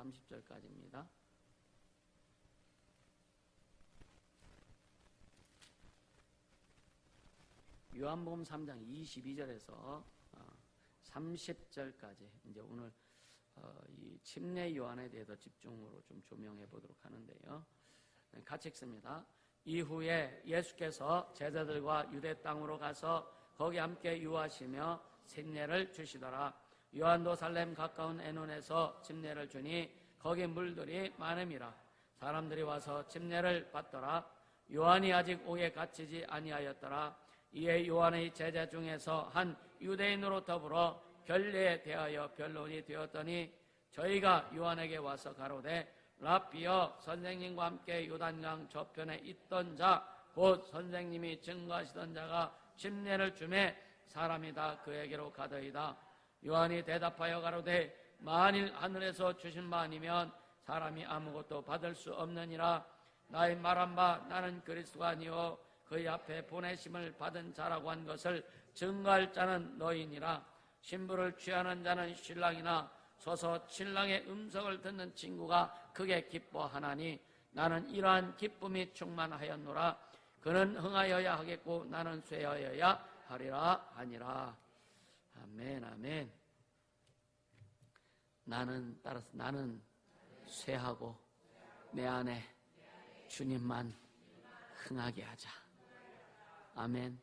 30절까지입니다. 요한복음 3장 22절에서 30절까지 이제 오늘 이 침례 요한에 대해서 집중으로 좀 조명해 보도록 하는데요. 같이 읽습니다. 이후에 예수께서 제자들과 유대 땅으로 가서 거기 함께 유하시며 침례를 주시더라. 요한도 살렘 가까운 에논에서 침례를 주니 거기 물들이 많음이라. 사람들이 와서 침례를 받더라. 요한이 아직 옥에 갇히지 아니하였더라. 이에 요한의 제자 중에서 한 유대인으로 더불어 결례에 대하여 변론이 되었더니 저희가 요한에게 와서 가로되 랍비여, 선생님과 함께 요단강 저편에 있던 자 곧 선생님이 증거하시던 자가 침례를 주매 사람이 다 그에게로 가더이다. 요한이 대답하여 가로되 만일 하늘에서 주신 바 아니면 사람이 아무것도 받을 수 없느니라. 나의 말한 바 나는 그리스도가 아니요 그의 앞에 보내심을 받은 자라고 한 것을 증거할 자는 너희니라. 신부를 취하는 자는 신랑이나 서서 신랑의 음성을 듣는 친구가 크게 기뻐하나니 나는 이러한 기쁨이 충만하였노라. 그는 흥하여야 하겠고 나는 쇠하여야 하리라 하니라. 아멘, 아멘. 따라서 나는 쇠하고 내 안에 주님만 흥하게 하자. 아멘.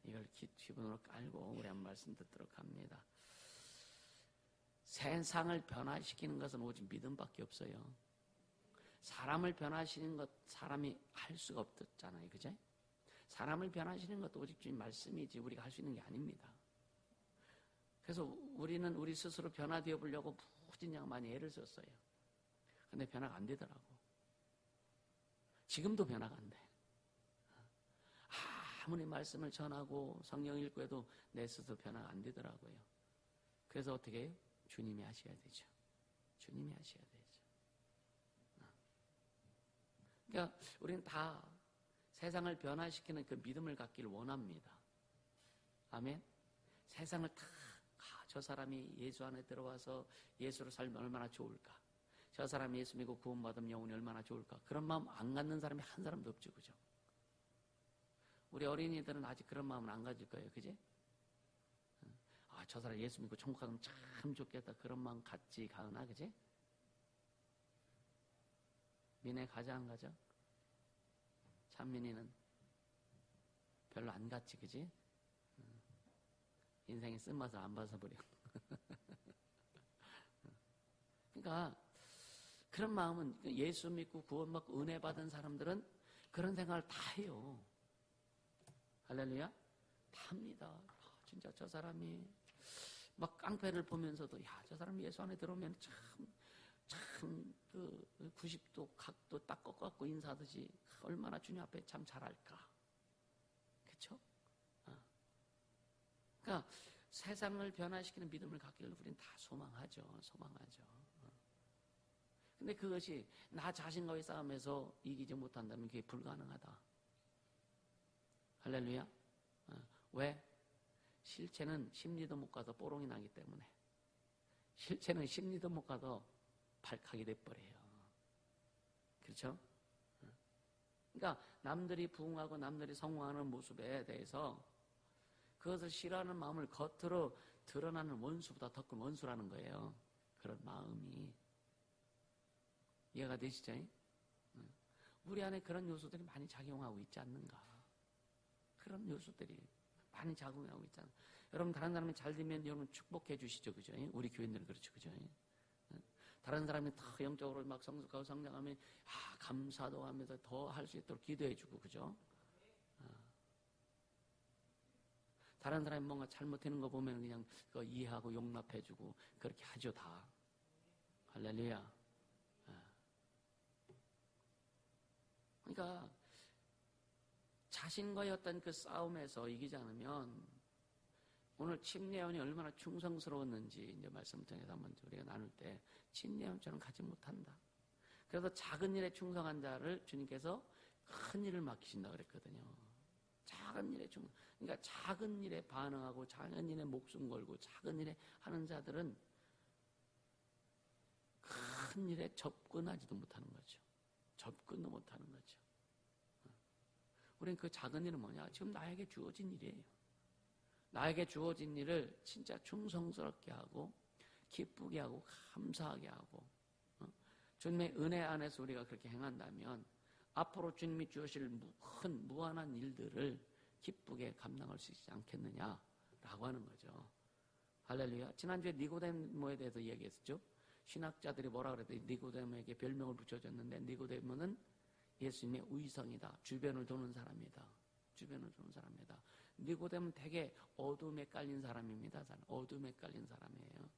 이걸 기본으로 깔고 우리 한 말씀 듣도록 합니다. 세상을 변화시키는 것은 오직 믿음밖에 없어요. 사람을 변화시키는 것 사람이 할 수가 없잖아요. 그죠? 사람을 변화시키는 것도 오직 주님 말씀이지 우리가 할 수 있는 게 아닙니다. 그래서 우리는 우리 스스로 변화되어 보려고 무진장 많이 애를 썼어요. 근데 변화가 안 되더라고. 지금도 변화가 안 돼. 아무리 말씀을 전하고 성경 읽고 해도 내 스스로 변화가 안 되더라고요. 그래서 어떻게 해요? 주님이 하셔야 되죠. 주님이 하셔야 되죠. 그러니까 우리는 다 세상을 변화시키는 그 믿음을 갖기를 원합니다. 아멘. 세상을 다 저 사람이 예수 안에 들어와서 예수로 살면 얼마나 좋을까? 저 사람이 예수 믿고 구원받으면 영혼이 얼마나 좋을까? 그런 마음 안 갖는 사람이 한 사람도 없죠. 그죠? 우리 어린이들은 아직 그런 마음은 안 가질 거예요. 그지? 저 사람 예수 믿고 천국 가면 참 좋겠다. 그런 마음 갖지 가으나, 그지? 민혜 가자, 안 가죠? 찬민이는 별로 안 갔지, 그지? 인생의 쓴맛을 안 봐서 버려. 그러니까 그런 마음은 예수 믿고 구원받고 은혜 받은 사람들은 그런 생각을 다 해요. 할렐루야? 다 합니다. 진짜 저 사람이 막 깡패를 보면서도 저 사람이 예수 안에 들어오면 참 그 90도 각도 딱 꺾어갖고 인사하듯이 얼마나 주님 앞에 참 잘할까. 그렇죠? 그러니까 세상을 변화시키는 믿음을 갖기를 우리는 다 소망하죠. 근데 그것이 나 자신과의 싸움에서 이기지 못한다면 그게 불가능하다. 할렐루야? 왜? 실체는 심리도 못 가서 뽀롱이 나기 때문에. 실체는 심리도 못 가서 발칵이 돼버려요. 그렇죠? 그러니까 남들이 부흥하고 남들이 성공하는 모습에 대해서 그것을 싫어하는 마음을 겉으로 드러나는 원수보다 더 큰 원수라는 거예요. 그런 마음이. 이해가 되시죠? 우리 안에 그런 요소들이 많이 작용하고 있지 않는가? 그런 요소들이 많이 작용하고 있잖아요. 여러분 다른 사람이 잘 되면 여러분 축복해 주시죠, 그죠? 우리 교인들은 그렇죠, 그죠? 다른 사람이 더 영적으로 막 성숙하고 성장하면 감사도 하면서 더 할 수 있도록 기도해 주고, 그죠? 다른 사람이 뭔가 잘못하는 거 보면 그냥 그거 이해하고 용납해 주고 그렇게 하죠, 다. 할렐루야. 그러니까 자신과의 어떤 그 싸움에서 이기지 않으면 오늘 침례원이 얼마나 충성스러웠는지 이제 말씀을 통해서 한번 우리가 나눌 때 침례원처럼 가지 못한다. 그래서 작은 일에 충성한 자를 주님께서 큰 일을 맡기신다 그랬거든요. 작은 일에 그러니까 작은 일에 반응하고 작은 일에 목숨 걸고 작은 일에 하는 자들은 큰 일에 접근하지도 못하는 거죠. 접근도 못하는 거죠. 우리는 그 작은 일은 뭐냐? 지금 나에게 주어진 일이에요. 나에게 주어진 일을 진짜 충성스럽게 하고 기쁘게 하고 감사하게 하고 주님의 은혜 안에서 우리가 그렇게 행한다면 앞으로 주님이 주실 큰 무한한 일들을 기쁘게 감당할 수 있지 않겠느냐라고 하는 거죠. 할렐루야. 지난주에 니고데모에 대해서 얘기했었죠. 신학자들이 뭐라 그랬더니 니고데모에게 별명을 붙여줬는데 니고데모는 예수님의 의성이다. 주변을 도는 사람이다. 주변을 도는 사람이다. 니고데모는 되게 어둠에 깔린 사람입니다. 어둠에 깔린 사람이에요.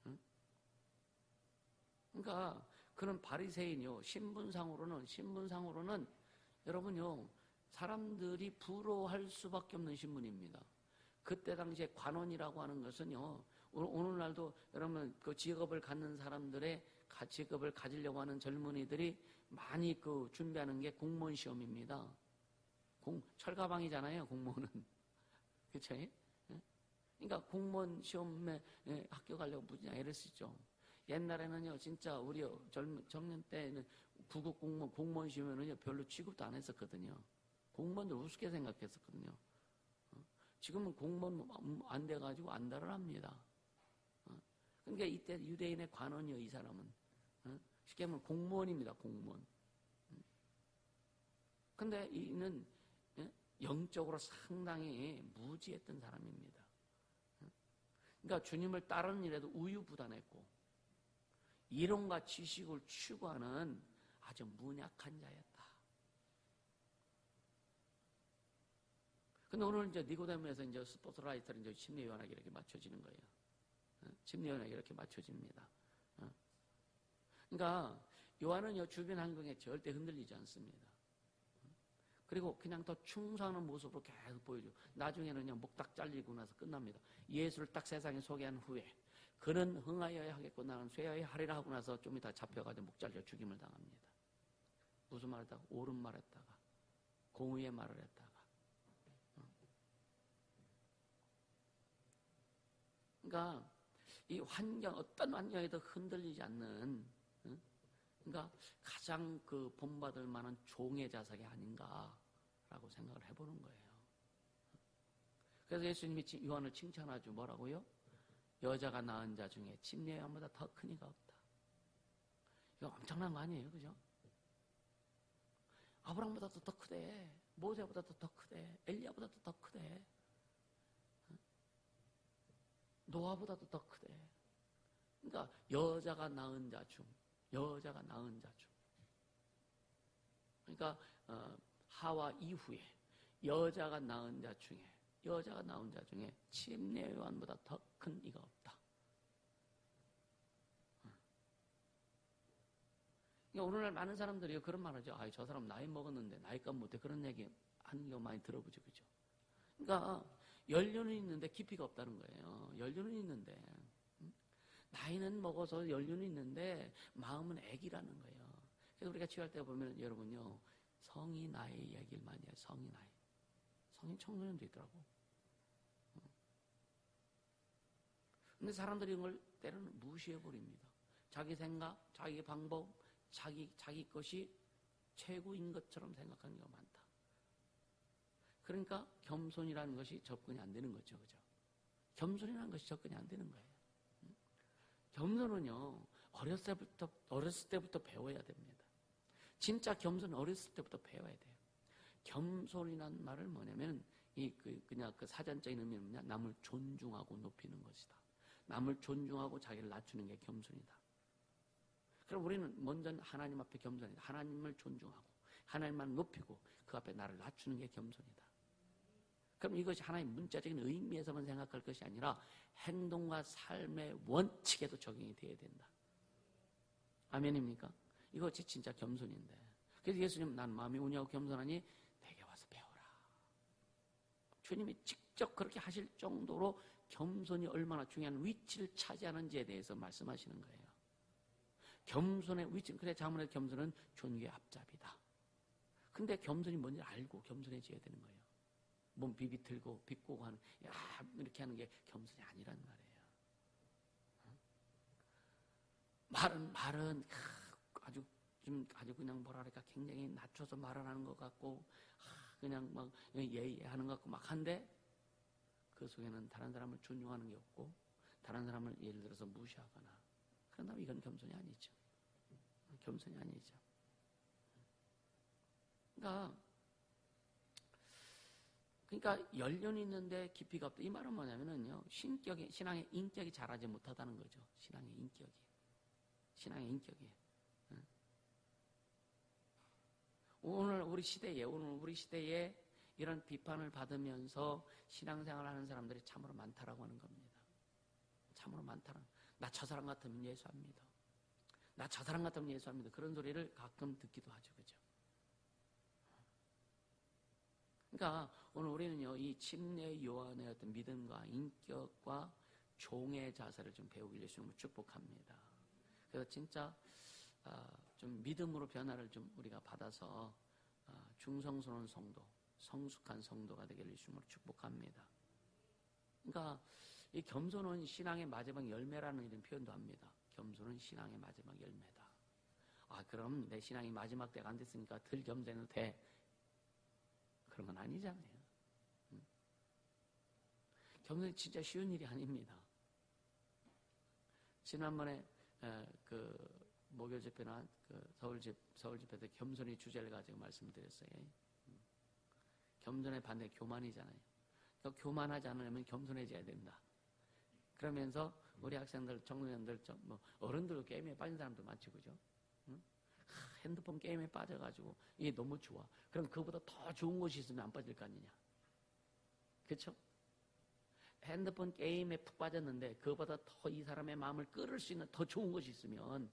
응? 그러니까 그런 바리새인이요. 신분상으로는 여러분요. 사람들이 부러워할 수밖에 없는 신분입니다. 그때 당시에 관원이라고 하는 것은요. 오늘날도 여러분 그 직업을 갖는 사람들의 직업을 가지려고 하는 젊은이들이 많이 그 준비하는 게 공무원 시험입니다. 철가방이잖아요, 공무원은. 그쵸? 그러니까 공무원 시험에 합격하려고 무지나 애를 쓰죠. 옛날에는요, 진짜 우리 청년 때는 구급 공무원 시험에는요, 별로 취급도 안 했었거든요. 공무원들 우습게 생각했었거든요. 지금은 공무원 안 돼가지고 안달을 합니다. 그러니까 이때 유대인의 관원이요, 이 사람은. 쉽게 말하면 공무원입니다, 공무원. 근데 이는 영적으로 상당히 무지했던 사람입니다. 그러니까 주님을 따르는 일에도 우유부단했고 이론과 지식을 추구하는 아주 문약한 자였다. 근데 오늘 이제 니고데모에서 이제 스포트라이트를 이제 심리요한에게 이렇게 맞춰지는 거예요. 심리요한에게 이렇게 맞춰집니다. 그러니까 요한은요 주변 환경에 절대 흔들리지 않습니다. 그리고 그냥 더 충성하는 모습으로 계속 보여줘. 나중에는요 목딱 잘리고 나서 끝납니다. 예수를 딱 세상에 소개한 후에 그는 흥하여야 하겠고 나는 쇠하여야 하리라 하고 나서 좀 이따 잡혀가지고 목 잘려 죽임을 당합니다. 무슨 말 했다가? 옳은 말 했다가 공의의 말을 했다가. 그러니까 이 환경 어떤 환경에도 흔들리지 않는 그러니까 가장 그 본받을 만한 종의 자석이 아닌가라고 생각을 해보는 거예요. 그래서 예수님이 요한을 칭찬하죠. 뭐라고요? 여자가 낳은 자 중에 침례 요한보다 더 큰 이가 없다. 이거 엄청난 거 아니에요, 그죠? 아브라함보다도 더 크대. 모세보다도 더 크대. 엘리야보다도 더 크대. 노아보다도 더 크대. 그러니까 여자가 낳은 자 중. 그러니까 하와 이후에 여자가 낳은 자 중에 침례 요한보다 더 큰 이가 없다. 그러니까 오늘날 많은 사람들이 그런 말 하죠. 저 사람 나이 먹었는데 나이값 못해. 그런 얘기 하는 거 많이 들어보죠. 그죠? 그러니까 연륜은 있는데 깊이가 없다는 거예요. 연륜은 있는데 나이는 먹어서 연륜이 있는데 마음은 애기라는 거예요. 그래서 우리가 취할 때 보면 여러분요 성이 나이 얘기를 많이 해요. 성이 나이. 성인 청소년도 있더라고. 근데 사람들이 이걸 때로는 무시해버립니다. 자기 생각, 자기 방법, 자기 것이 최고인 것처럼 생각하는 경우가 많다. 그러니까 겸손이라는 것이 접근이 안 되는 거죠. 그죠? 겸손이라는 것이 접근이 안 되는 거예요. 겸손은요, 어렸을 때부터 배워야 됩니다. 진짜 겸손은 어렸을 때부터 배워야 돼요. 겸손이라는 말을 뭐냐면, 그냥 그 사전적인 의미는 뭐냐? 남을 존중하고 높이는 것이다. 남을 존중하고 자기를 낮추는 게 겸손이다. 그럼 우리는 먼저 하나님 앞에 겸손이다. 하나님을 존중하고, 하나님만 높이고, 그 앞에 나를 낮추는 게 겸손이다. 그럼 이것이 하나의 문자적인 의미에서만 생각할 것이 아니라 행동과 삶의 원칙에도 적용이 돼야 된다. 아멘입니까? 이것이 진짜 겸손인데. 그래서 예수님, 난 마음이 온유하고 겸손하니 내게 와서 배워라. 주님이 직접 그렇게 하실 정도로 겸손이 얼마나 중요한 위치를 차지하는지에 대해서 말씀하시는 거예요. 겸손의 위치, 그래 자문의 겸손은 존귀의 앞잡이다. 근데 겸손이 뭔지 알고 겸손해져야 되는 거예요. 몸 비비틀고 비꼬고 하는 이렇게 하는 게 겸손이 아니란 말이에요. 말은 아주 그냥 뭐랄까 굉장히 낮춰서 말을 하는 것 같고 그냥 막 예의하는 것 같고 막 한데 그 속에는 다른 사람을 존중하는 게 없고 다른 사람을 예를 들어서 무시하거나 그런다면 이건 겸손이 아니죠. 겸손이 아니죠. 그러니까 연륜이 있는데 깊이가 없다. 이 말은 뭐냐면요. 신앙의 인격이 자라지 못하다는 거죠. 신앙의 인격이. 오늘 우리 시대에 이런 비판을 받으면서 신앙생활 하는 사람들이 참으로 많다라고 하는 겁니다. 참으로 많다는. 나 저 사람 같으면 예수 안 믿어. 나 저 사람 같으면 예수 안 믿어. 그런 소리를 가끔 듣기도 하죠. 그죠? 그러니까 오늘 우리는요, 이 침례 요한의 어떤 믿음과 인격과 종의 자세를 좀 배우길 예수님을 축복합니다. 그래서 진짜 좀 믿음으로 변화를 좀 우리가 받아서 중성스러운 성도, 성숙한 성도가 되기를 예수님으로 축복합니다. 그러니까 이 겸손은 신앙의 마지막 열매라는 이런 표현도 합니다. 겸손은 신앙의 마지막 열매다. 그럼 내 신앙이 마지막 때가 안 됐으니까 덜 겸손해도 돼. 그런 건 아니잖아요. 겸손이 진짜 쉬운 일이 아닙니다. 지난번에 목요 집회나 서울 집회 때 겸손이 주제를 가지고 말씀드렸어요. 겸손의 반대 교만이잖아요. 그러니까 교만하지 않으려면 겸손해져야 된다. 그러면서 우리 학생들, 청소년들, 어른들도 게임에 빠진 사람도 많지, 그죠? 핸드폰 게임에 빠져가지고 이게 너무 좋아. 그럼 그거보다 더 좋은 것이 있으면 안 빠질 거 아니냐. 그렇죠? 핸드폰 게임에 푹 빠졌는데 그거보다 더 이 사람의 마음을 끌을 수 있는 더 좋은 것이 있으면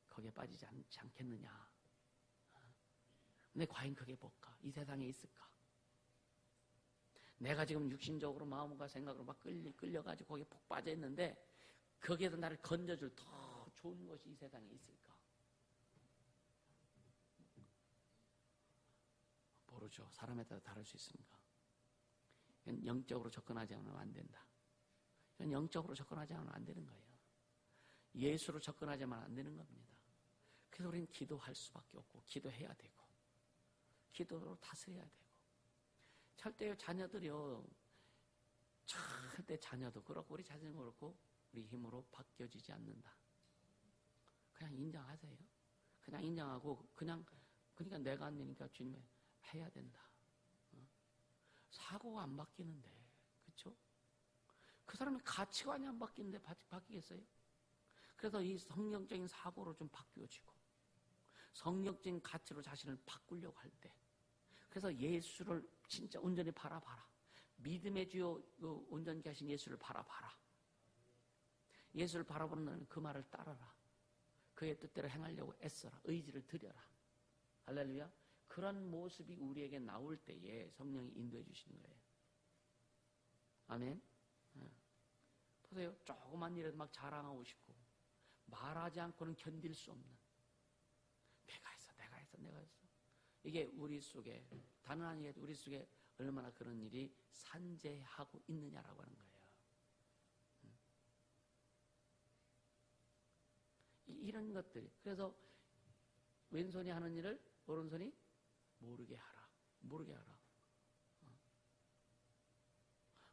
거기에 빠지지 않겠느냐. 근데 과연 그게 뭘까? 이 세상에 있을까? 내가 지금 육신적으로 마음과 생각으로 막 끌려가지고 거기에 푹 빠져있는데 거기에서 나를 건져줄 더 좋은 것이 이 세상에 있을까? 모르죠. 사람에 따라 다를 수 있습니다. 영적으로 접근하지 않으면 안 된다. 영적으로 접근하지 않으면 안 되는 거예요. 예수로 접근하지만 안 되는 겁니다. 그래서 우리는 기도할 수밖에 없고 기도해야 되고 기도로 다스려야 되고 절대 자녀들이요. 절대 자녀도 그렇고 우리 자녀도 그렇고 우리 힘으로 바뀌어지지 않는다. 그냥 인정하세요. 그냥 인정하고 그러니까 내가 안 되니까 주님 해야 된다. 사고가 안 바뀌는데, 그렇죠? 그 사람의 가치관이 안 바뀌는데 바뀌겠어요? 그래서 이 성경적인 사고로 좀 바뀌어지고 성경적인 가치로 자신을 바꾸려고 할 때, 그래서 예수를 진짜 온전히 바라봐라. 믿음의 주요 온전케 하신 예수를 바라봐라. 예수를 바라보는 너는 그 말을 따라라. 그의 뜻대로 행하려고 애써라. 의지를 들여라. 할렐루야. 그런 모습이 우리에게 나올 때에 성령이 인도해 주시는 거예요. 아멘. 보세요. 조그만 일에도 막 자랑하고 싶고 말하지 않고는 견딜 수 없는 내가 했어. 이게 우리 속에 다른 아니게 우리 속에 얼마나 그런 일이 산재하고 있느냐라고 하는 거예요. 이런 것들. 그래서 왼손이 하는 일을 오른손이 모르게 하라.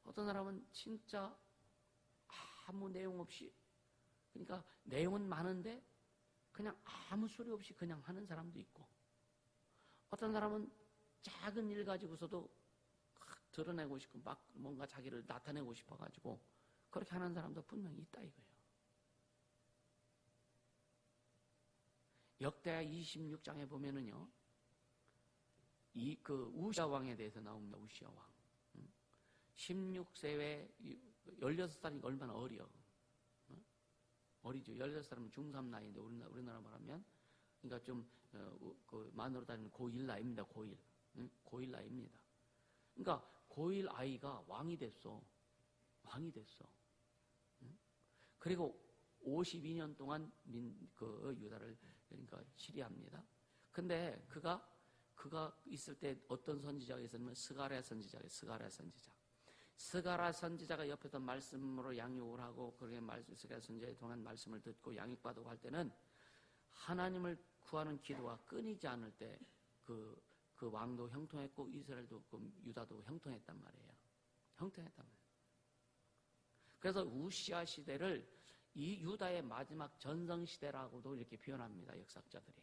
어떤 사람은 진짜 아무 내용 없이, 그러니까 내용은 많은데 그냥 아무 소리 없이 그냥 하는 사람도 있고, 어떤 사람은 작은 일 가지고서도 드러내고 싶고 막 뭔가 자기를 나타내고 싶어가지고 그렇게 하는 사람도 분명히 있다 이거예요. 역대하 26장에 보면은요, 그 우시아 왕에 대해서 나옵니다. 우시아 왕. 16세에 16살이니까 얼마나 어려. 어리죠. 16살이면 중3 나이인데 우리나라 말하면 그러니까 좀 그 만으로 따지면 고1 나이입니다. 고1 나이입니다. 그러니까 고1 아이가 왕이 됐어. 그리고 52년 동안 그 유다를 그러니까 치리합니다. 근데 그가 있을 때 어떤 선지자가 있었냐면 스가랴 선지자가 옆에서 말씀으로 양육을 하고 그렇게 스가랴 선지자의 동안 말씀을 듣고 양육받고 할 때는 하나님을 구하는 기도가 끊이지 않을 때 그 왕도 형통했고 이스라엘도 유다도 형통했단 말이에요. 형통했단 말이에요. 그래서 우시아 시대를 이 유다의 마지막 전성 시대라고도 이렇게 표현합니다. 역사학자들이.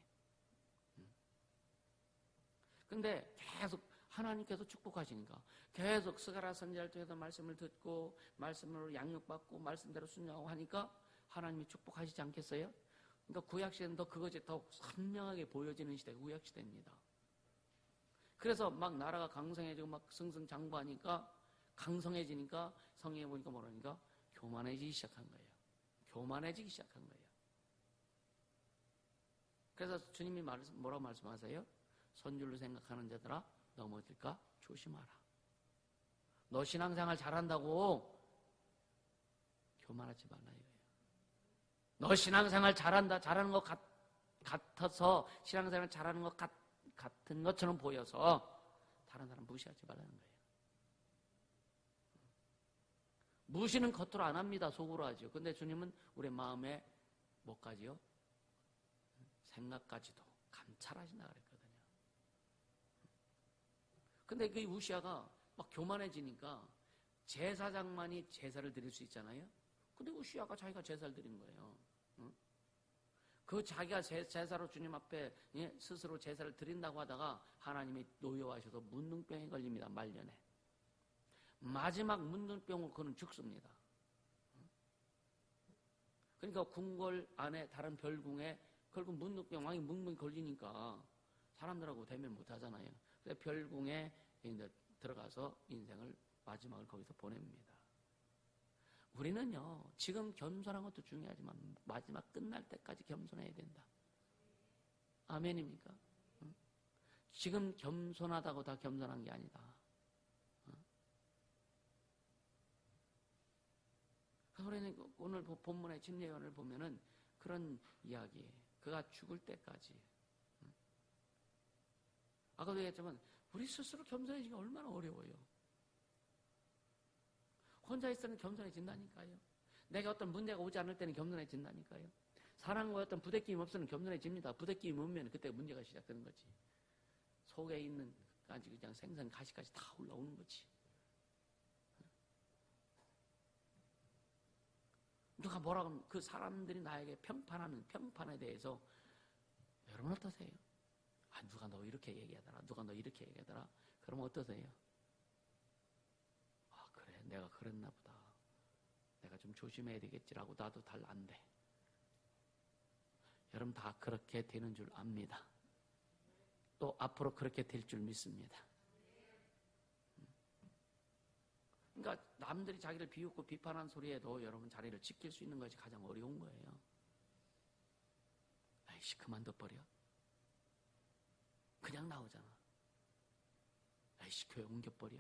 근데 계속 하나님께서 축복하시니까 계속 스가랴 선지자를 통해서 말씀을 듣고 말씀으로 양육받고 말씀대로 순종하고 하니까 하나님이 축복하시지 않겠어요? 그러니까 구약시대는 더 그것이 더 선명하게 보여지는 시대가 구약시대입니다. 그래서 막 나라가 강성해지고 막 승승장구하니까 강성해지니까 성경에 보니까 뭐라니까 교만해지기 시작한 거예요. 교만해지기 시작한 거예요. 그래서 주님이 뭐라고 말씀하세요? 선줄로 생각하는 자들아 넘어질까 조심하라. 너 신앙생활 잘한다고 교만하지 말라 이거예요. 너 신앙생활 잘한다, 잘하는 것 같아서 신앙생활 잘하는 것 같은 것처럼 보여서 다른 사람 무시하지 말라는 거예요. 무시는 겉으로 안 합니다. 속으로 하죠. 근데 주님은 우리 마음에 뭐까지요? 생각까지도 감찰하신다 그랬거든요. 근데 그 우시아가 막 교만해지니까 제사장만이 제사를 드릴 수 있잖아요. 근데 우시아가 자기가 제사를 드린 거예요. 그 자기가 제사로 주님 앞에 스스로 제사를 드린다고 하다가 하나님이 노여워하셔서 문둥병에 걸립니다. 말년에. 마지막 문둥병으로 그는 죽습니다. 그러니까 궁궐 안에 다른 별궁에 결국 문둥병, 왕이 문둥병 걸리니까 사람들하고 대면 못 하잖아요. 그래서 별궁에 이제 들어가서 인생을 마지막을 거기서 보냅니다. 우리는요, 지금 겸손한 것도 중요하지만 마지막 끝날 때까지 겸손해야 된다. 아멘입니까? 지금 겸손하다고 다 겸손한 게 아니다. 우리는 오늘 본문의 침례요한을 보면은 그런 이야기, 그가 죽을 때까지. 아까도 얘기했지만 우리 스스로 겸손해지기가 얼마나 어려워요. 혼자 있으면 겸손해진다니까요. 내가 어떤 문제가 오지 않을 때는 겸손해진다니까요. 사람과 어떤 부대끼임 없으면 겸손해집니다. 부대끼임 오면 그때 문제가 시작되는 거지. 속에 있는 까지 그냥 생선 가시까지 다 올라오는 거지. 누가 뭐라고 하면 그 사람들이 나에게 평판하는 평판에 대해서 여러분 어떠세요? 아, 누가 너 이렇게 얘기하더라. 누가 너 이렇게 얘기하더라. 그러면 어떠세요? 아, 그래. 내가 그랬나 보다. 내가 좀 조심해야 되겠지라고 나도 잘 안 돼. 여러분 다 그렇게 되는 줄 압니다. 또 앞으로 그렇게 될 줄 믿습니다. 그러니까 남들이 자기를 비웃고 비판한 소리에도 여러분 자리를 지킬 수 있는 것이 가장 어려운 거예요. 아이씨 그만둬버려. 그냥 나오잖아. 아이씨 교회 옮겨버려.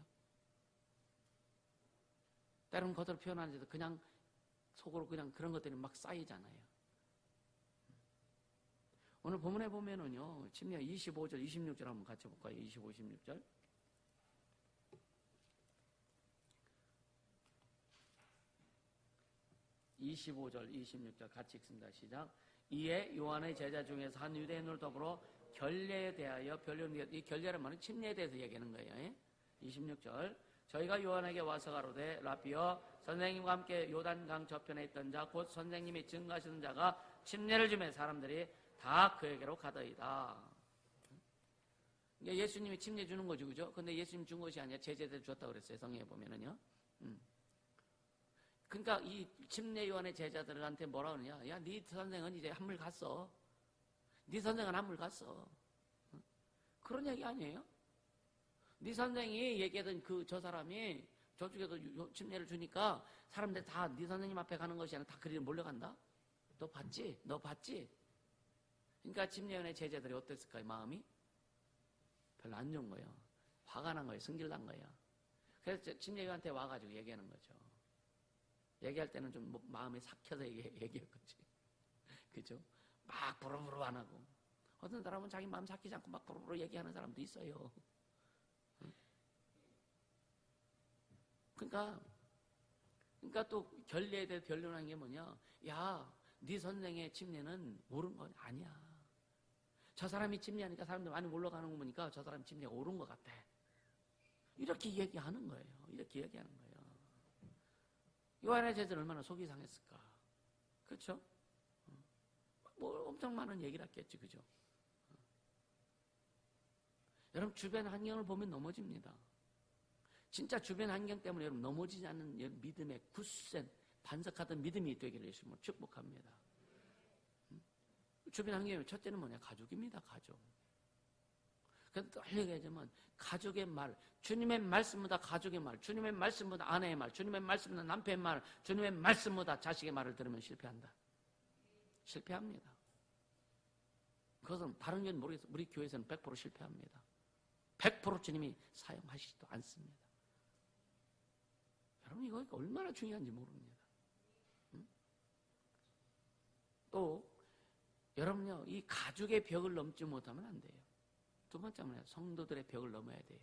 때로는 겉으로 표현하는데도 그냥 속으로 그냥 그런 것들이 막 쌓이잖아요. 오늘 본문에 보면은요, 침례 25절, 26절 한번 같이 볼까요? 25, 26절. (25절) 26절 같이 읽습니다. 시작. 이에 요한의 제자 중에서 한 유대인을 더불어 결례에 대하여 이 결례란 말은 침례에 대해서 얘기하는 거예요. 26절. 저희가 요한에게 와서 가로되 라비여 선생님과 함께 요단강 저편에 있던 자 곧 선생님이 증거하시는 자가 침례를 주매 사람들이 다 그에게로 가더이다. 예수님이 침례 주는 거죠, 그죠? 근데 예수님 준 것이 아니라 제자들 줬다고 그랬어요. 성경에 보면은요. 그러니까 이 침례 요한의 제자들한테 뭐라 그러냐? 야, 네 선생은 이제 한물 갔어. 네 선생은 한물 갔어. 그런 얘기 아니에요? 네 선생이 얘기하던 저 사람이 저쪽에서 침례를 주니까 사람들 다 네 선생님 앞에 가는 것이 아니라 다 그리로 몰려간다? 너 봤지? 너 봤지? 그러니까 침례 요한의 제자들이 어땠을까요? 마음이? 별로 안 좋은 거예요. 화가 난 거예요. 승질난 거예요. 그래서 침례 요한한테 와가지고 얘기하는 거죠. 얘기할 때는 좀 마음이 삭혀서 얘기했겠지. 그죠? 막 부르부르 안 하고. 어떤 사람은 자기 마음 삭히지 않고 막 부르부르 얘기하는 사람도 있어요. 그러니까 또 결례에 대해 변론한 게 뭐냐? 야, 네 선생의 침례는 옳은 건 아니야. 저 사람이 침례하니까 사람들 많이 올라가는 거 보니까 저 사람 침례가 옳은 것 같아. 이렇게 얘기하는 거예요. 이렇게 얘기하는 거예요. 요한의 제자는 얼마나 속이 상했을까. 그렇죠? 뭐 엄청 많은 얘기를 했겠지. 그죠? 여러분 주변 환경을 보면 넘어집니다. 진짜 주변 환경 때문에 여러분 넘어지지 않는 믿음의 굳센 반석하던 믿음이 되기를 예수님으로 축복합니다. 주변 환경이 첫째는 뭐냐? 가족입니다. 가족. 그래서 또 얘기하자면 가족의 말, 주님의 말씀보다 가족의 말, 주님의 말씀보다 아내의 말, 주님의 말씀보다 남편의 말, 주님의 말씀보다 자식의 말을 들으면 실패한다. 실패합니다. 그것은 다른 교회는 모르겠어요. 우리 교회에서는 100% 실패합니다. 100% 주님이 사용하시지도 않습니다. 여러분 이거 얼마나 중요한지 모릅니다. 또 여러분요 이 가족의 벽을 넘지 못하면 안 돼요. 두 번째는 성도들의 벽을 넘어야 돼요.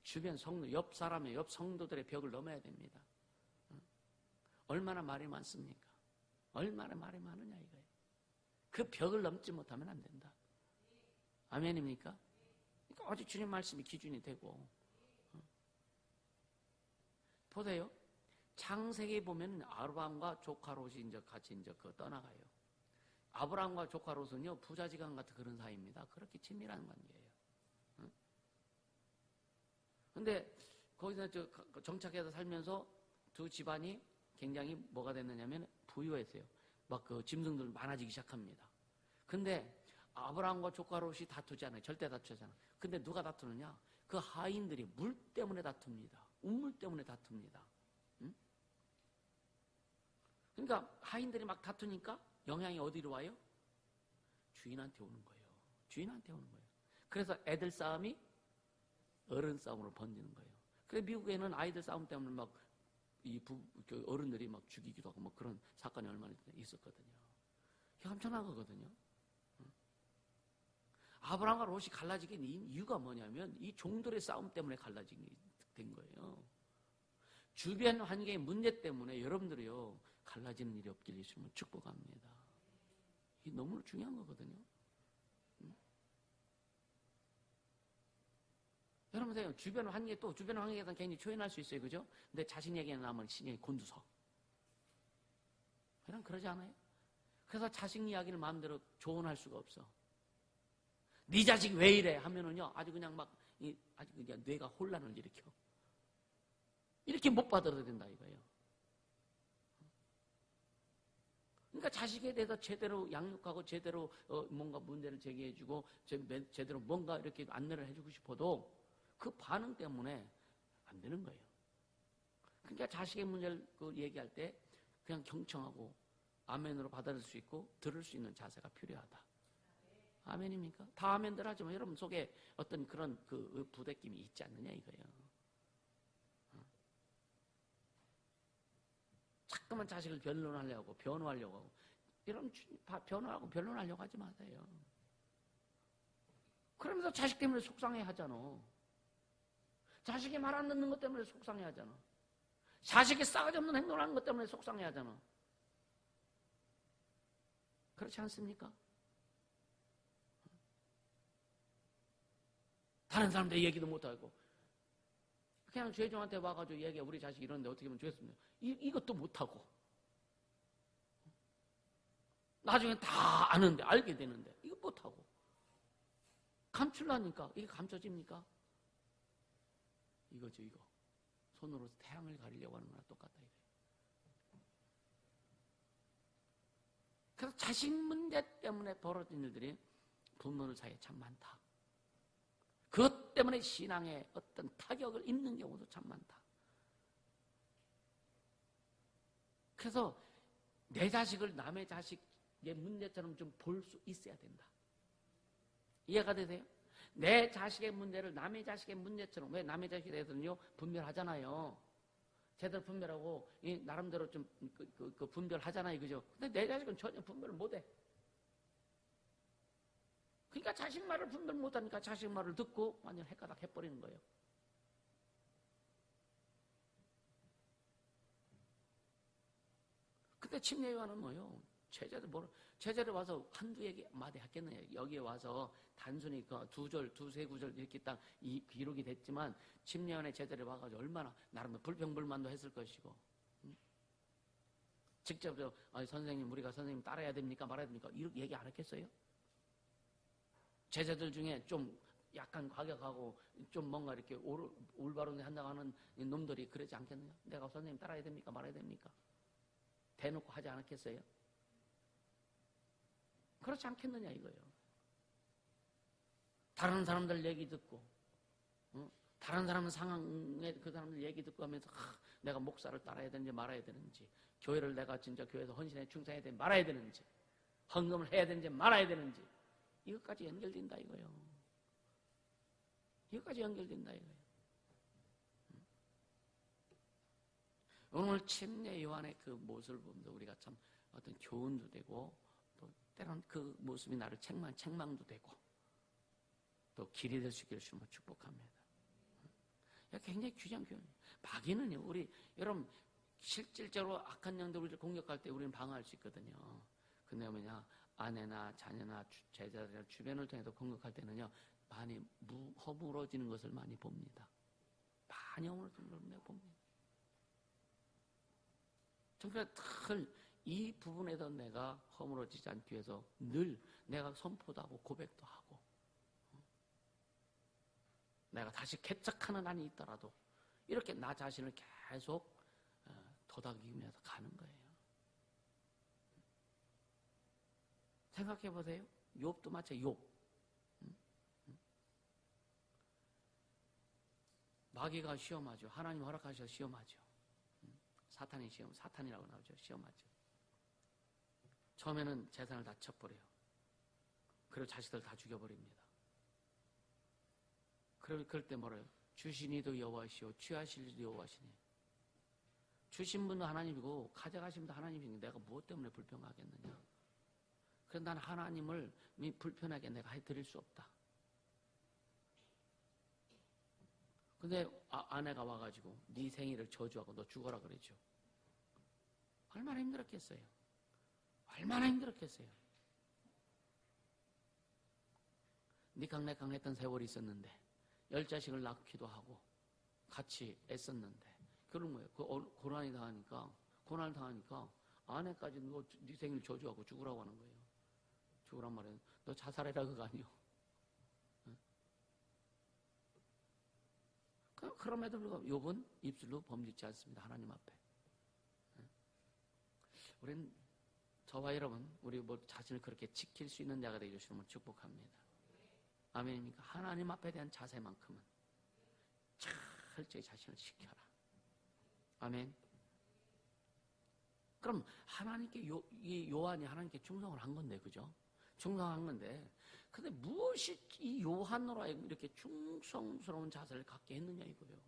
주변 성도, 옆 사람의 옆 성도들의 벽을 넘어야 됩니다. 얼마나 말이 많습니까? 얼마나 말이 많으냐 이거예요. 그 벽을 넘지 못하면 안 된다. 아멘입니까? 그러니까 아주 주님 말씀이 기준이 되고. 보세요. 창세기 보면 아브라함과 조카 롯이 이제 같이 이제 떠나가요. 아브라함과 조카 롯은요 부자지간 같은 그런 사이입니다. 그렇게 친밀한 관계예요. 근데 거기서 정착해서 살면서 두 집안이 굉장히 뭐가 됐느냐면 부유했어요. 막 그 짐승들 많아지기 시작합니다. 근데 아브라함과 조카 롯이 다투지 않아요. 절대 다투지 않아요. 근데 누가 다투느냐? 그 하인들이 물 때문에 다툽니다. 우물 때문에 다툽니다. 그러니까 하인들이 막 다투니까 영향이 어디로 와요? 주인한테 오는 거예요. 주인한테 오는 거예요. 그래서 애들 싸움이 어른 싸움으로 번지는 거예요. 그래서 미국에는 아이들 싸움 때문에 막 어른들이 막 죽이기도 하고 뭐 그런 사건이 얼마나 있었거든요. 이게 엄청난 거거든요. 아브라함과 롯이 갈라지게 된 이유가 뭐냐면 이 종들의 싸움 때문에 갈라지게 된 거예요. 주변 환경의 문제 때문에 여러분들이요 갈라지는 일이 없길 예수님은 축복합니다. 이게 너무 중요한 거거든요. 여러분 보세요. 주변 환경에 또 주변 환경에서 괜히 초연할 수 있어요. 그죠? 근데 자신 얘기에 나오면 신경이 곤두서. 그냥 그러지 않아요? 그래서 자식 이야기를 마음대로 조언할 수가 없어. 네 자식 왜 이래? 하면은요 아주 그냥 막 아주 그냥 뇌가 혼란을 일으켜. 이렇게 못 받아들여야 된다 이거예요. 그러니까 자식에 대해서 제대로 양육하고 제대로 뭔가 문제를 제기해주고 제대로 뭔가 이렇게 안내를 해주고 싶어도 그 반응 때문에 안 되는 거예요. 그러니까 자식의 문제를 얘기할 때 그냥 경청하고 아멘으로 받아들일 수 있고 들을 수 있는 자세가 필요하다. 아멘입니까? 다 아멘들 하지만 여러분 속에 어떤 그런 그 부대낌이 있지 않느냐 이거예요. 자꾸만 자식을 변론하려고 변호하려고 하고 이런 변호하고 변론하려고 하지 마세요. 그러면서 자식 때문에 속상해 하잖아. 자식이 말 안 듣는 것 때문에 속상해 하잖아. 자식이 싸가지 없는 행동을 하는 것 때문에 속상해 하잖아. 그렇지 않습니까? 다른 사람들 얘기도 못하고 그냥 죄종한테 와가지고 얘기해. 우리 자식이 이러는데 어떻게 하면 좋겠습니까? 이것도 못하고 나중에 다 아는데 알게 되는데 이거 못하고 감추려니까 이게 감춰집니까? 이거죠 이거. 손으로 태양을 가리려고 하는 거랑 똑같다 이거예요. 그래서 자식 문제 때문에 벌어진 일들이 부모들 사이에 참 많다. 그것 때문에 신앙에 어떤 타격을 입는 경우도 참 많다. 그래서 내 자식을 남의 자식의 문제처럼 좀 볼 수 있어야 된다. 이해가 되세요? 내 자식의 문제를 남의 자식의 문제처럼, 왜 남의 자식에 대해서는요 분별하잖아요. 제대로 분별하고 나름대로 좀 분별하잖아요, 그죠? 근데 내 자식은 전혀 분별을 못해. 그러니까 자식 말을 분별 못하니까 자식 말을 듣고 완전 헷가닥 해버리는 거예요. 근데 침례요한은 뭐요? 제자들 와서 한두 마디 했겠느냐. 여기에 와서 단순히 그 두세 구절 이렇게 딱 이 기록이 됐지만 침례원의 제자들이 와가지고 얼마나 나름 불평불만도 했을 것이고, 직접 선생님 우리가 선생님 따라야 됩니까 말아야 됩니까 이렇게 얘기 안 했겠어요? 제자들 중에 좀 약간 과격하고 좀 뭔가 이렇게 올바른 한다고 하는 놈들이 그러지 않겠느냐? 내가 선생님 따라야 됩니까 말아야 됩니까? 대놓고 하지 않았겠어요? 그렇지 않겠느냐 이거예요. 다른 사람들 얘기 듣고, 다른 사람 상황에 그 사람들 얘기 듣고 하면서 내가 목사를 따라야 되는지 말아야 되는지, 교회를 내가 진짜 교회에서 헌신에 충성해야 되는지 말아야 되는지, 헌금을 해야 되는지 말아야 되는지, 이것까지 연결된다 이거예요. 이것까지 연결된다 이거예요. 오늘 침례 요한의 그 모습을 보면서 우리가 참 어떤 교훈도 되고, 또 때론 그 모습이 나를 책망도 되고, 또 길이 될 수 있기를 주님으로 축복합니다. 굉장히 귀한 교훈이에요. 마귀는요, 여러분 실질적으로 악한 영들 우리를 공격할 때 우리는 방어할 수 있거든요. 근데 뭐냐, 아내나 자녀나 제자들 주변을 통해서 공격할 때는요, 많이 허물어지는 것을 많이 봅니다. 많이 허물어지는 걸 내가 봅니다. 정말 이 부분에서 내가 허물어지지 않기 위해서 늘 내가 선포도 하고 고백도 하고, 내가 다시 개척하는 한이 있더라도 이렇게 나 자신을 계속 도닥이면서 가는 거예요. 생각해 보세요. 욥도 마찬가지. 욥. 마귀가 시험하죠. 하나님 허락하셔서 시험하죠. 사탄이라고 나오죠. 시험하죠. 처음에는 재산을 다 쳐버려요. 그리고 자식들 다 죽여버립니다. 그럴 때 뭐래요? 주신 이도 여호와시오, 취하실 이도 여호와시네. 주신 분도 하나님이고 가져가신 분도 하나님이니까 내가 무엇 때문에 불평하겠느냐. 그래서 난 하나님을 불편하게 내가 해드릴 수 없다. 근데 아내가 와가지고 네 생일을 저주하고 너 죽어라 그러죠. 얼마나 힘들었겠어요. 얼마나 힘들었겠어요. 니캉내캉 했던 세월이 있었는데 10자식을 낳기도 하고 같이 애썼는데, 그런 거예요. 고난을 당하니까 아내까지 너 네 생일 저주하고 죽으라고 하는 거예요. 죽으란 말이에요. 너 자살해라 그거 아니요. 그럼에도 불구하고 욥은 입술로 범짓지 않습니다. 하나님 앞에. 우리는 저와 여러분, 우리 자신을 그렇게 지킬 수 있는 자가 되게 주시는 걸 축복합니다. 아멘입니까? 하나님 앞에 대한 자세만큼은 철저히 자신을 지켜라. 아멘. 그럼 하나님께 요한이 하나님께 충성을 한 건데, 그죠? 충성한 건데, 근데 무엇이 이 요한으로 하여금 이렇게 충성스러운 자세를 갖게 했느냐 이거예요.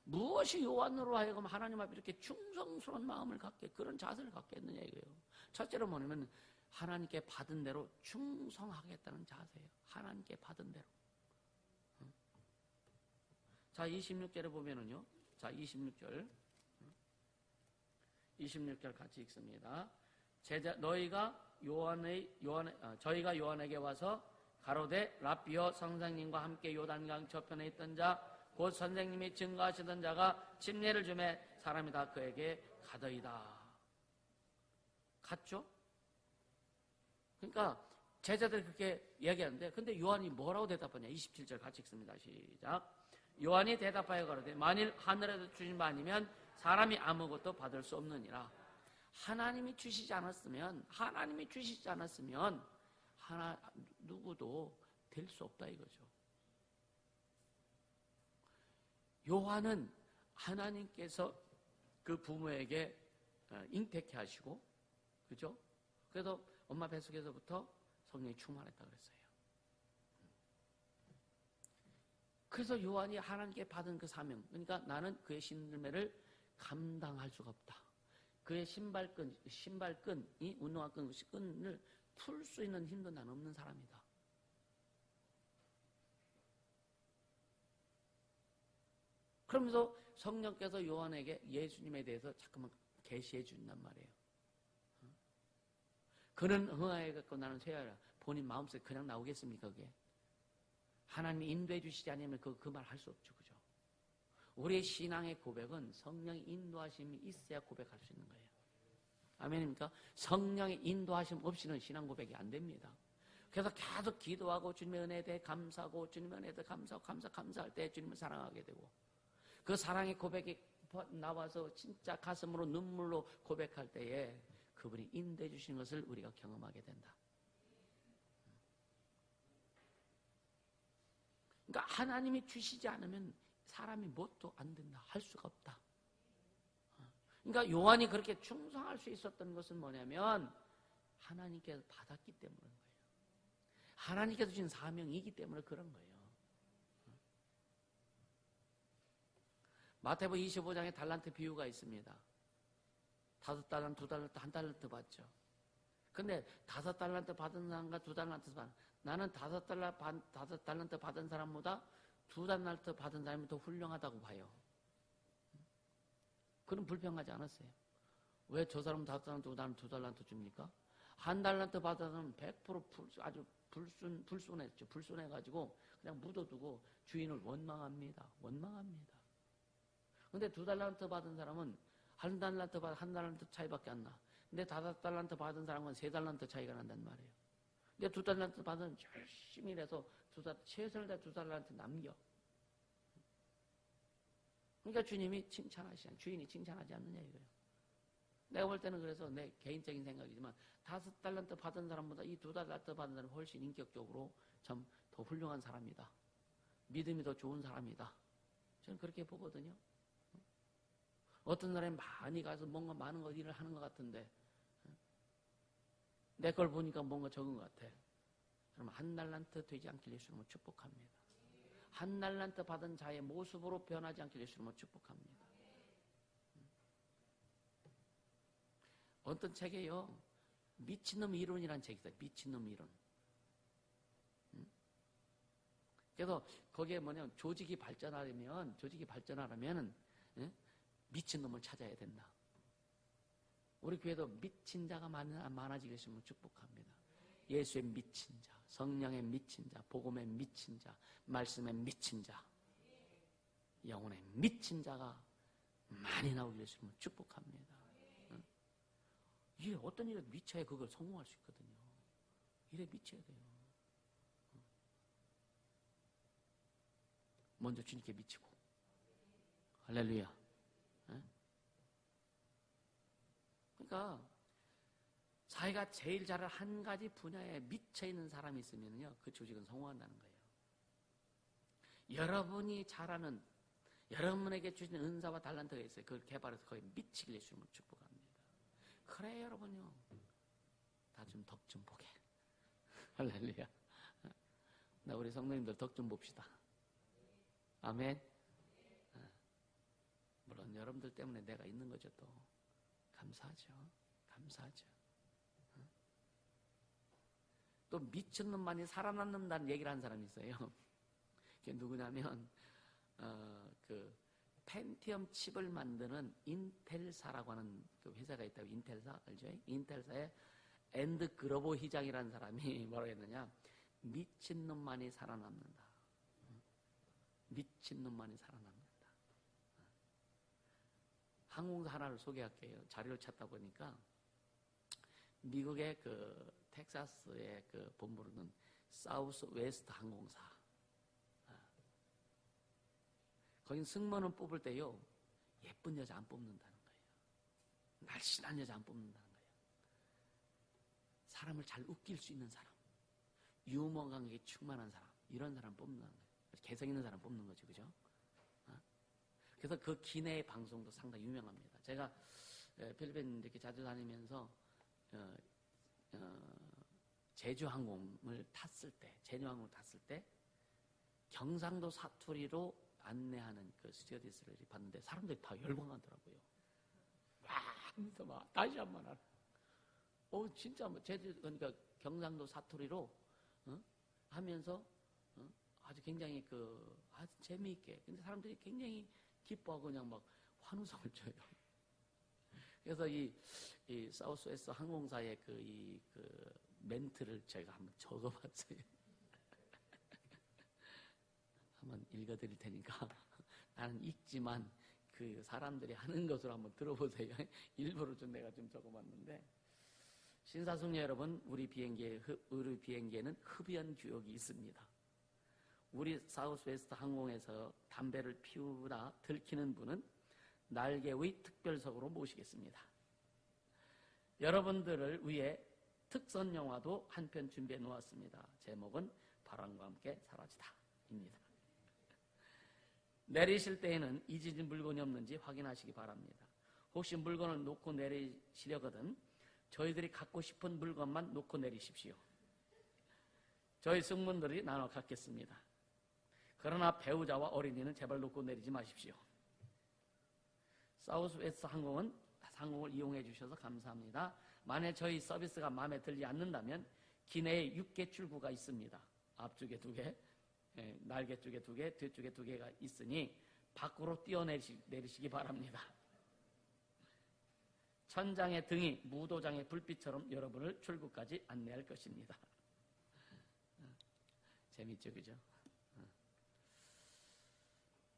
무엇이 요한으로 하여금 하나님 앞에 이렇게 충성스러운 마음을 갖게, 그런 자세를 갖게 했느냐 이거예요. 첫째로 뭐냐면 하나님께 받은 대로 충성하겠다는 자세예요. 하나님께 받은 대로. 자, 26절에 보면은요. 자, 26절 같이 읽습니다. 저희가 요한에게 와서 가로되 라삐여, 선생님과 함께 요단강 저편에 있던 자 곧 선생님이 증거하시던 자가 침례를 주매 사람이 다 그에게 가더이다. 갔죠? 그러니까 제자들이 그렇게 얘기하는데, 근데 요한이 뭐라고 대답하냐? 27절 같이 읽습니다. 시작. 요한이 대답하여 가로되 만일 하늘에서 주신 바 아니면 사람이 아무것도 받을 수 없느니라. 하나님이 주시지 않았으면 누구도 될 수 없다 이거죠. 요한은 하나님께서 그 부모에게 잉태케 하시고, 그죠? 그래서 엄마 뱃속에서부터 성령이 충만했다 그랬어요. 그래서 요한이 하나님께 받은 그 사명, 그러니까 나는 그의 신들매를 감당할 수가 없다. 그의 신발끈이 운동화 끈을 풀 수 있는 힘도 난 없는 사람이다. 그러면서 성령께서 요한에게 예수님에 대해서 자꾸만 계시해 준단 말이에요. 그는 흥하여갖고 나는 쇠하라. 본인 마음속에 그냥 나오겠습니까, 그게? 하나님이 인도해 주시지 않으면 그 말 할 수 없죠, 그죠? 우리의 신앙의 고백은 성령의 인도하심이 있어야 고백할 수 있는 거예요. 아멘입니까? 성령의 인도하심 없이는 신앙 고백이 안 됩니다. 그래서 계속 기도하고 주님의 은혜에 대해 감사하고 주님의 은혜에 대해 감사할 때 주님을 사랑하게 되고 그 사랑의 고백이 나와서 진짜 가슴으로 눈물로 고백할 때에 그분이 인도해 주시는 것을 우리가 경험하게 된다. 그러니까 하나님이 주시지 않으면 사람이 뭣도 안 된다. 할 수가 없다. 그러니까 요한이 그렇게 충성할 수 있었던 것은 뭐냐면 하나님께서 받았기 때문인 거예요. 하나님께서 주신 사명이기 때문에 그런 거예요. 마태복음 25장에 달란트 비유가 있습니다. 5달란트, 2달란트, 1달란트 받죠. 근데 5달란트 받은 사람과 2달란트 받은 나는 5달란트 받은 사람보다 2달란트 받은 사람이 더 훌륭하다고 봐요. 그럼 불평하지 않았어요. 왜 저 사람은 5달란트, 2달란트 줍니까? 1달란트 받은 사람은 100% 아주 불순했죠. 불순해가지고 그냥 묻어두고 주인을 원망합니다. 근데 2달란트 받은 사람은 1달란트 차이밖에 안 나. 근데 5달란트 받은 사람은 3달란트 차이가 난단 말이에요. 근데 2달란트 받은 열심히 일해서 최선을 다해 2달란트 남겨. 그러니까 주님이 주인이 칭찬하지 않느냐 이거예요. 내가 볼 때는 그래서 내 개인적인 생각이지만 5달란트 받은 사람보다 이 2달란트 받은 사람이 훨씬 인격적으로 참 더 훌륭한 사람이다. 믿음이 더 좋은 사람이다. 저는 그렇게 보거든요. 어떤 사람이 많이 가서 뭔가 많은 일을 하는 것 같은데 내 걸 보니까 뭔가 적은 것 같아. 그럼 1달란트 되지 않길 예수님은 축복합니다. 1달란트 받은 자의 모습으로 변하지 않길 예수님은 축복합니다. 어떤 책에요. 미친놈 이론이라는 책이 있어요. 미친놈 이론. 그래서 거기에 뭐냐면 조직이 발전하려면 미친놈을 찾아야 된다. 우리 교회도 미친 자가 많아지게 했으면 축복합니다. 예수의 미친 자, 성령의 미친 자, 복음의 미친 자, 말씀의 미친 자, 영혼의 미친 자가 많이 나오게 했으면 축복합니다. 이게 어떤 일에 미쳐야 그걸 성공할 수 있거든요. 일에 미쳐야 돼요. 먼저 주님께 미치고. 할렐루야. 그러니까 자기가 제일 잘할 한 가지 분야에 미쳐있는 사람이 있으면요, 그 조직은 성공한다는 거예요. 여러분이 잘하는, 여러분에게 주신 은사와 달란트가 있어요. 그걸 개발해서 거기에 미치길 예수님을 축복합니다. 그래 여러분요, 다 좀 덕 좀 보게. 할렐루야. 나 우리 성도님들 덕 좀 봅시다. 아멘. 물론 여러분들 때문에 내가 있는 거죠. 또 감사하죠. 또 미친놈만이 살아남는다는 얘기를 하는 사람이 있어요. 그게 누구냐면 그 펜티엄 칩을 만드는 인텔사라고 하는 그 회사가 있다고. 인텔사 알죠? 인텔사의 앤드 그로버 회장이라는 사람이 뭐라고 했느냐, 미친놈만이 살아남는다. 미친놈만이 살아남는다. 항공사 하나를 소개할게요. 자료를 찾다 보니까 미국의 그 텍사스의 그 본부로는 사우스 웨스트 항공사. 거긴 승무원을 뽑을 때요, 예쁜 여자 안 뽑는다는 거예요. 날씬한 여자 안 뽑는다는 거예요. 사람을 잘 웃길 수 있는 사람, 유머 감각이 충만한 사람, 이런 사람 뽑는다는 거예요. 개성 있는 사람 뽑는 거죠, 그죠? 그래서 그 기내의 방송도 상당히 유명합니다. 제가 필리핀 이렇게 자주 다니면서 제주항공을 탔을 때 경상도 사투리로 안내하는 그 스튜어디스를 봤는데 사람들이 다 열광하더라고요. 하면서 막 다시 한 번 하라. 진짜 뭐 그러니까 경상도 사투리로 하면서 아주 굉장히 아주 재미있게. 근데 사람들이 굉장히 기뻐하고 그냥 막 환호성을 쳐요. 그래서 이 사우스웨스트 항공사의 그 멘트를 제가 한번 적어봤어요. 한번 읽어드릴 테니까 나는 읽지만 그 사람들이 하는 것으로 한번 들어보세요. 일부러 내가 좀 적어봤는데, 신사숙녀 여러분, 우리 비행기에는 흡연 규격이 있습니다. 우리 사우스웨스트 항공에서 담배를 피우다 들키는 분은 날개의 특별석으로 모시겠습니다. 여러분들을 위해 특선 영화도 한 편 준비해 놓았습니다. 제목은 바람과 함께 사라지다입니다. 내리실 때에는 잊으신 물건이 없는지 확인하시기 바랍니다. 혹시 물건을 놓고 내리시려거든 저희들이 갖고 싶은 물건만 놓고 내리십시오. 저희 승무원들이 나눠 갖겠습니다. 그러나 배우자와 어린이는 제발 놓고 내리지 마십시오. 사우스웨스트 항공을 이용해 주셔서 감사합니다. 만약 저희 서비스가 마음에 들지 않는다면 기내에 6개 출구가 있습니다. 앞쪽에 2개, 날개 쪽에 2개, 뒤쪽에 2개가 있으니 밖으로 뛰어내리시기 바랍니다. 천장의 등이 무도장의 불빛처럼 여러분을 출구까지 안내할 것입니다. 재밌죠, 그죠?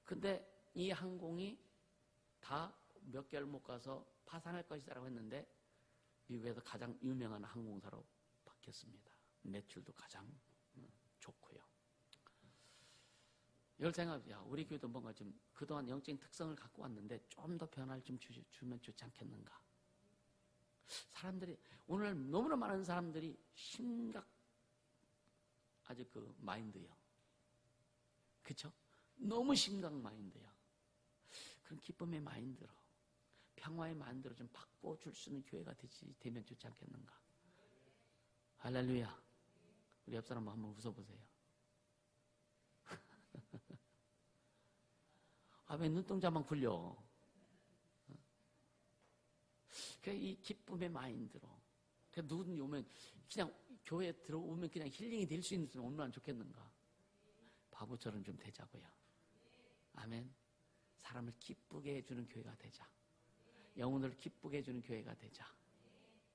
근데 이 항공이 다 몇 개월 못 가서 파산할 것이라고 했는데 미국에서 가장 유명한 항공사로 바뀌었습니다. 매출도 가장 좋고요. 이럴 생각이, 우리 교회도 뭔가 좀 그동안 영적인 특성을 갖고 왔는데 좀 더 변화를 좀 주면 좋지 않겠는가. 사람들이, 오늘 너무나 많은 사람들이 아주 그 마인드요. 그쵸? 너무 심각 마인드요. 그런 기쁨의 마인드로, 평화의 마인드로 좀 바꿔줄 수 있는 교회가 되면 좋지 않겠는가. 할렐루야. 우리 옆 사람 한번 웃어보세요. 왜 눈동자만 굴려? 이 기쁨의 마인드로. 누구든지 오면, 그냥 교회에 들어오면 그냥 힐링이 될 수 있는 얼마나 좋겠는가. 바보처럼 좀 되자고요. 아멘. 사람을 기쁘게 해주는 교회가 되자. 영혼을 기쁘게 해주는 교회가 되자.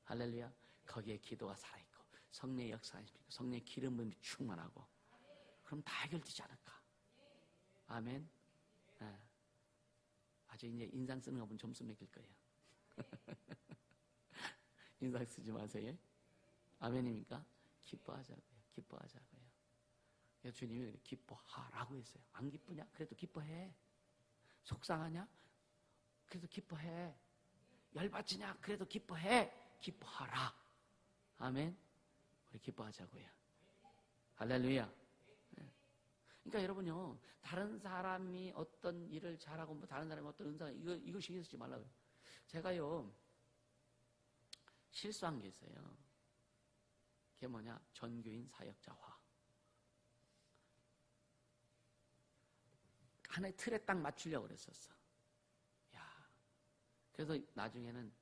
할렐루야. 거기에 기도가 살아있고 성령의 역사가 있고 성령의 기름 부음이 충만하고, 그럼 다 해결되지 않을까. 아멘. 네. 아주 이제 인상 쓰는 거 보면 점수 매길 거예요. 인상 쓰지 마세요. 아멘입니까? 기뻐하자고요. 기뻐하자고요. 주님이 기뻐하라고 했어요. 안 기쁘냐? 그래도 기뻐해. 속상하냐? 그래도 기뻐해. 열받치냐? 그래도 기뻐해. 기뻐하라. 아멘. 우리 기뻐하자고요. 할렐루야. 그러니까 여러분요, 다른 사람이 어떤 일을 잘하고 다른 사람이 어떤 은사가 이거 신경 쓰지 말라고요. 제가요 실수한 게 있어요. 그게 뭐냐? 전교인 사역자화. 하나의 틀에 딱 맞추려고 그랬었어. 야, 그래서 나중에는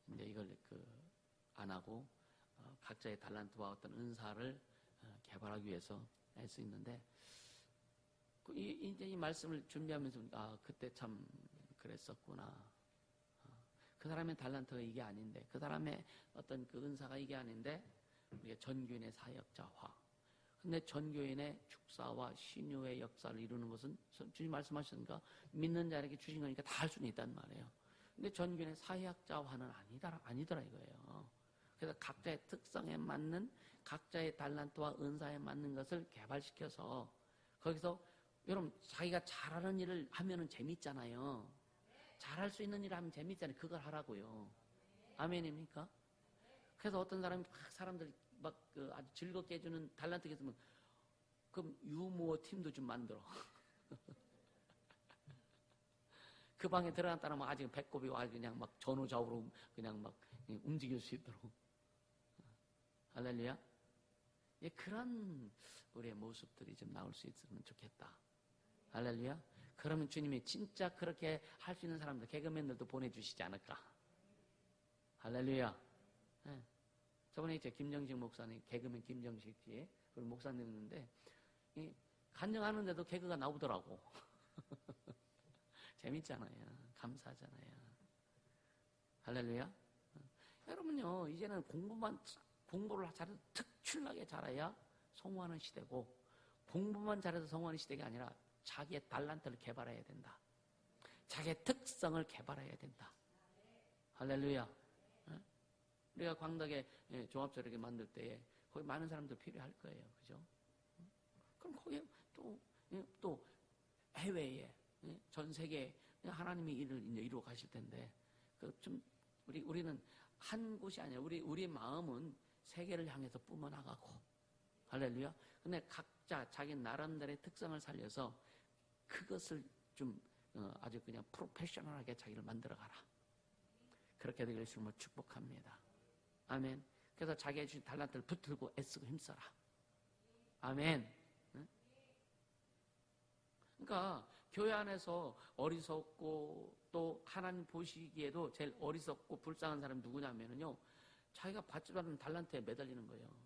이제 이걸 안 하고 각자의 달란트와 어떤 은사를 개발하기 위해서 할 수 있는데, 이제 이 말씀을 준비하면서 그때 참 그랬었구나. 그 사람의 달란트가 이게 아닌데, 그 사람의 어떤 그 은사가 이게 아닌데, 우리가 전교인의 사역자화. 근데 전교인의 축사와 신유의 역사를 이루는 것은 주님 말씀하시니까 믿는 자에게 주신 거니까 다 할 수는 있단 말이에요. 근데 전교인의 사역자화는 아니더라 이거예요. 그래서 각자의 특성에 맞는, 각자의 달란트와 은사에 맞는 것을 개발시켜서, 거기서 여러분 자기가 잘하는 일을 하면은 재밌잖아요. 잘할 수 있는 일을 하면 재밌잖아요. 그걸 하라고요. 아멘입니까? 그래서 어떤 사람이 사람들 아주 즐겁게 해주는 달란트가 있으면, 그럼 유머 팀도 좀 만들어. 그 방에 들어갔다면 아직 배꼽이 그냥 막 전후좌우로 그냥 막 움직일 수 있도록. 할렐루야. 예, 그런 우리의 모습들이 좀 나올 수 있으면 좋겠다. 할렐루야. 그러면 주님이 진짜 그렇게 할 수 있는 사람들, 개그맨들도 보내주시지 않을까. 할렐루야. 네. 저번에 이제 김정식 목사님, 개그맨 김정식 씨, 우리 목사님 있는데, 간증하는데도 개그가 나오더라고. 재밌잖아요. 감사하잖아요. 할렐루야. 여러분요, 이제는 공부를 잘해서 특출나게 잘해야 성공하는 시대고, 공부만 잘해서 성공하는 시대가 아니라 자기의 달란트를 개발해야 된다. 자기의 특성을 개발해야 된다. 할렐루야. 우리가 광덕에 종합저력을 만들 때에 거기 많은 사람들 필요할 거예요. 그죠? 그럼 거기에 또 해외에, 전 세계에 하나님이 일을 이제 이루어 가실 텐데, 우리는 한 곳이 아니라 우리의 마음은 세계를 향해서 뿜어나가고, 할렐루야. 근데 각자 자기 나름대로의 특성을 살려서 그것을 좀 아주 그냥 프로페셔널하게 자기를 만들어가라. 그렇게 되길 주님으로 축복합니다. 아멘. 그래서 자기의 주신 달란트를 붙들고 애쓰고 힘써라. 아멘. 그러니까 교회 안에서 어리석고 또 하나님 보시기에도 제일 어리석고 불쌍한 사람이 누구냐면요, 자기가 받지 않은 달란트에 매달리는 거예요.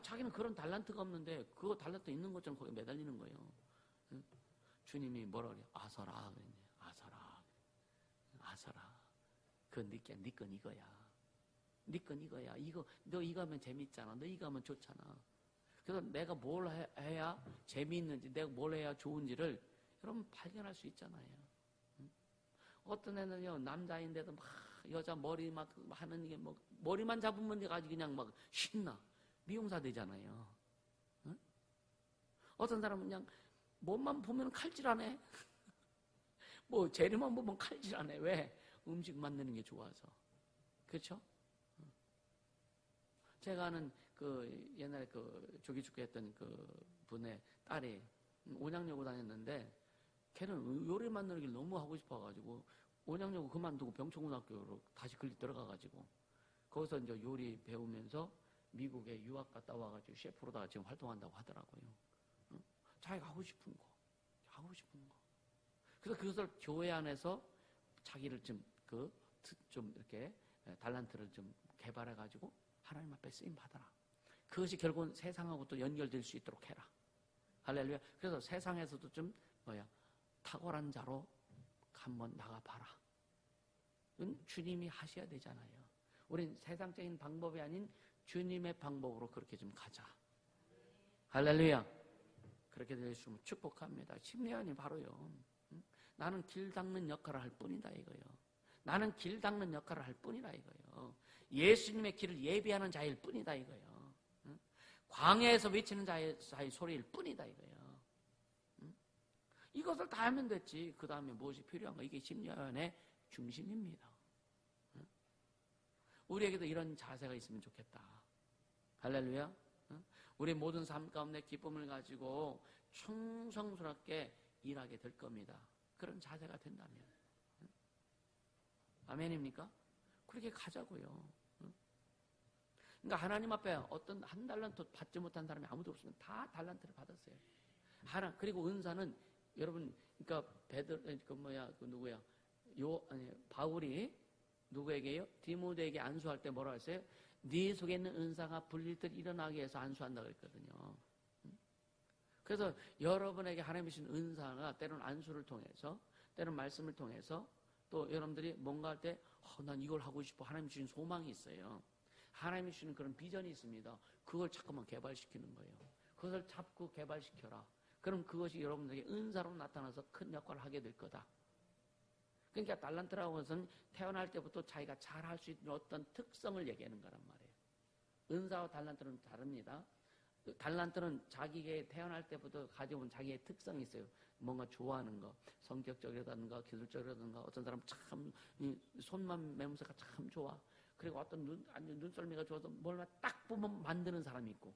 자기는 그런 달란트가 없는데 그거 달란트 있는 것처럼 거기에 매달리는 거예요. 주님이 뭐라 그래요? 아서라 그랬네. 아서라. 그건 네 건 이거야. 네 건 이거야. 너 이거 하면 재밌잖아. 너 이거 하면 좋잖아. 그래서 내가 뭘 해야 재미있는지, 내가 뭘 해야 좋은지를 여러분 발견할 수 있잖아요. 어떤 애는요, 남자인데도 막 여자 머리 막 하는 게 뭐, 머리만 잡으면 아주 그냥 막 신나. 미용사 되잖아요. 어떤 사람은 그냥 몸만 보면 칼질하네. 뭐 재료만 보면 칼질하네. 왜? 음식 만드는 게 좋아서. 그렇죠? 제가 아는 옛날에 조기축구 했던 분의 딸이 온양여고 다녔는데, 걔는 요리 만드는 게 너무 하고 싶어가지고 온양여고 그만두고 병천고등학교로 다시 들어가가지고 거기서 이제 요리 배우면서 미국에 유학 갔다 와가지고 셰프로다가 지금 활동한다고 하더라고요. 자기가 하고 싶은 거. 그래서 그것을 교회 안에서 자기를 좀 이렇게 달란트를 좀 개발해가지고 하나님 앞에 쓰임 받아라. 그것이 결국은 세상하고 또 연결될 수 있도록 해라. 할렐루야. 그래서 세상에서도 좀 탁월한 자로 한번 나가봐라. 주님이 하셔야 되잖아요. 우린 세상적인 방법이 아닌 주님의 방법으로 그렇게 좀 가자. 할렐루야. 그렇게 되시면 축복합니다. 심리안이 바로요. 나는 길 닦는 역할을 할 뿐이다 이거요. 나는 길 닦는 역할을 할 뿐이다 이거요. 예수님의 길을 예비하는 자일 뿐이다 이거요. 광야에서 외치는 자의 소리일 뿐이다 이거요. 이것을 다 하면 됐지. 그 다음에 무엇이 필요한가? 이게 심리안의 중심입니다. 우리에게도 이런 자세가 있으면 좋겠다. 할렐루야. 우리 모든 삶 가운데 기쁨을 가지고 충성스럽게 일하게 될 겁니다. 그런 자세가 된다면. 아멘입니까? 그렇게 가자고요. 그러니까 하나님 앞에 어떤 한 달란트 받지 못한 사람이 아무도 없으면 다 달란트를 받았어요. 그리고 은사는 여러분, 그러니까 바울이 누구에게요? 디모데에게 안수할 때 뭐라 했어요? 네 속에 있는 은사가 불릴 듯 일어나게 해서 안수한다고 했거든요. 그래서 여러분에게 하나님이 주신 은사가 때로는 안수를 통해서, 때로는 말씀을 통해서, 또 여러분들이 뭔가 할 때 난 이걸 하고 싶어. 하나님이 주신 소망이 있어요. 하나님이 주시는 그런 비전이 있습니다. 그걸 자꾸만 개발시키는 거예요. 그것을 잡고 개발시켜라. 그럼 그것이 여러분들에게 은사로 나타나서 큰 역할을 하게 될 거다. 그러니까 달란트라고 해서는 태어날 때부터 자기가 잘할 수 있는 어떤 특성을 얘기하는 거란 말이에요. 은사와 달란트는 다릅니다. 달란트는 자기가 태어날 때부터 가져온 자기의 특성이 있어요. 뭔가 좋아하는 거, 성격적이라든가 기술적이라든가, 어떤 사람은 참 손만 매무새가 참 좋아. 그리고 어떤 눈썰미가 좋아서 뭘 딱 보면 만드는 사람이 있고,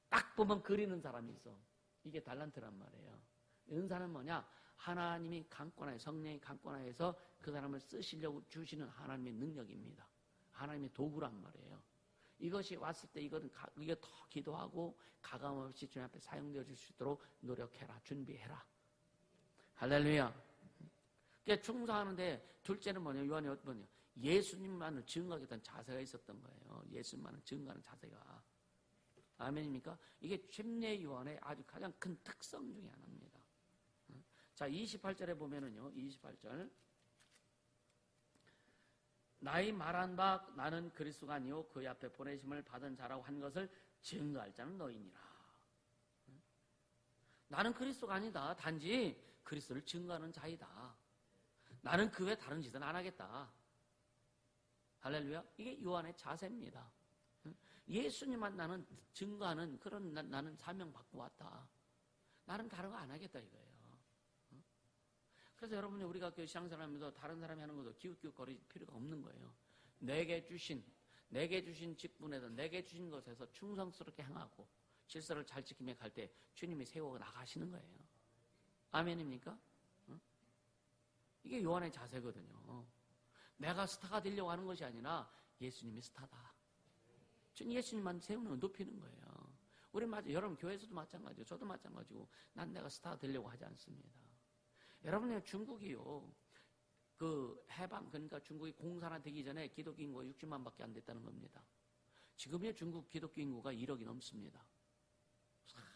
딱 보면 그리는 사람이 있어. 이게 달란트란 말이에요. 은사는 뭐냐? 하나님이 강권하여, 성령이 강권하여서 그 사람을 쓰시려고 주시는 하나님의 능력입니다. 하나님의 도구란 말이에요. 이것이 왔을 때 이게 더 기도하고 가감없이 주님 앞에 사용되어 줄 수 있도록 노력해라. 준비해라. 할렐루야. 그러니까 충성하는데 둘째는 뭐냐? 요한이 뭐냐? 예수님만을 증거하겠다는 자세가 있었던 거예요. 예수님만을 증거하는 자세가. 아멘입니까? 이게 침례 요한의 아주 가장 큰 특성 중에 하나입니다. 자, 28절에 보면은요, 28절. 나의 말한 바 나는 그리스도가 아니요 그의 앞에 보내심을 받은 자라고 한 것을 증거할 자는 너희니라. 나는 그리스도가 아니다. 단지 그리스도를 증거하는 자이다. 나는 그 외 다른 짓은 안 하겠다. 할렐루야. 이게 요한의 자세입니다. 예수님만 나는 증거하는 그런 나는 사명 받고 왔다. 나는 다른 거 안 하겠다 이거예요. 그래서 여러분이 우리가 그 신앙생활하면서 다른 사람이 하는 것도 기웃기웃거릴 필요가 없는 거예요. 내게 주신 직분에서 내게 주신 것에서 충성스럽게 행하고 질서를 잘 지키며 갈 때 주님이 세워 나가시는 거예요. 아멘입니까? 이게 요한의 자세거든요. 내가 스타가 되려고 하는 것이 아니라 예수님이 스타다. 주님 예수님만 세우는 높이는 거예요. 우리 여러분 교회에서도 마찬가지고 저도 마찬가지고 난 내가 스타가 되려고 하지 않습니다. 여러분의 중국이요. 그 해방 그러니까 중국이 공산화 되기 전에 기독교 인구가 60만밖에 안 됐다는 겁니다. 지금의 중국 기독교 인구가 1억이 넘습니다.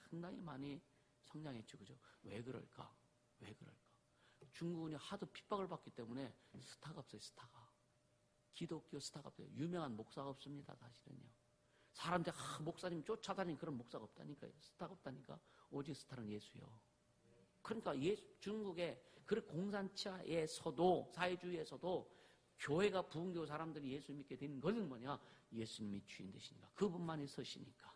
상당히 많이 성장했죠. 그죠? 왜 그럴까? 중국은 하도 핍박을 받기 때문에 스타가 없어요. 스타가. 기독교 스타가 없어요. 유명한 목사가 없습니다. 사실은요. 사람들이 목사님 쫓아다니는 그런 목사가 없다니까요. 스타가 없다니까. 오직 스타는 예수요. 그러니까 중국의 그 공산치하에서도 사회주의에서도 교회가 부흥되고 사람들이 예수 믿게 되는 것은 뭐냐? 예수님이 주인 되시니까. 그분만이 서시니까.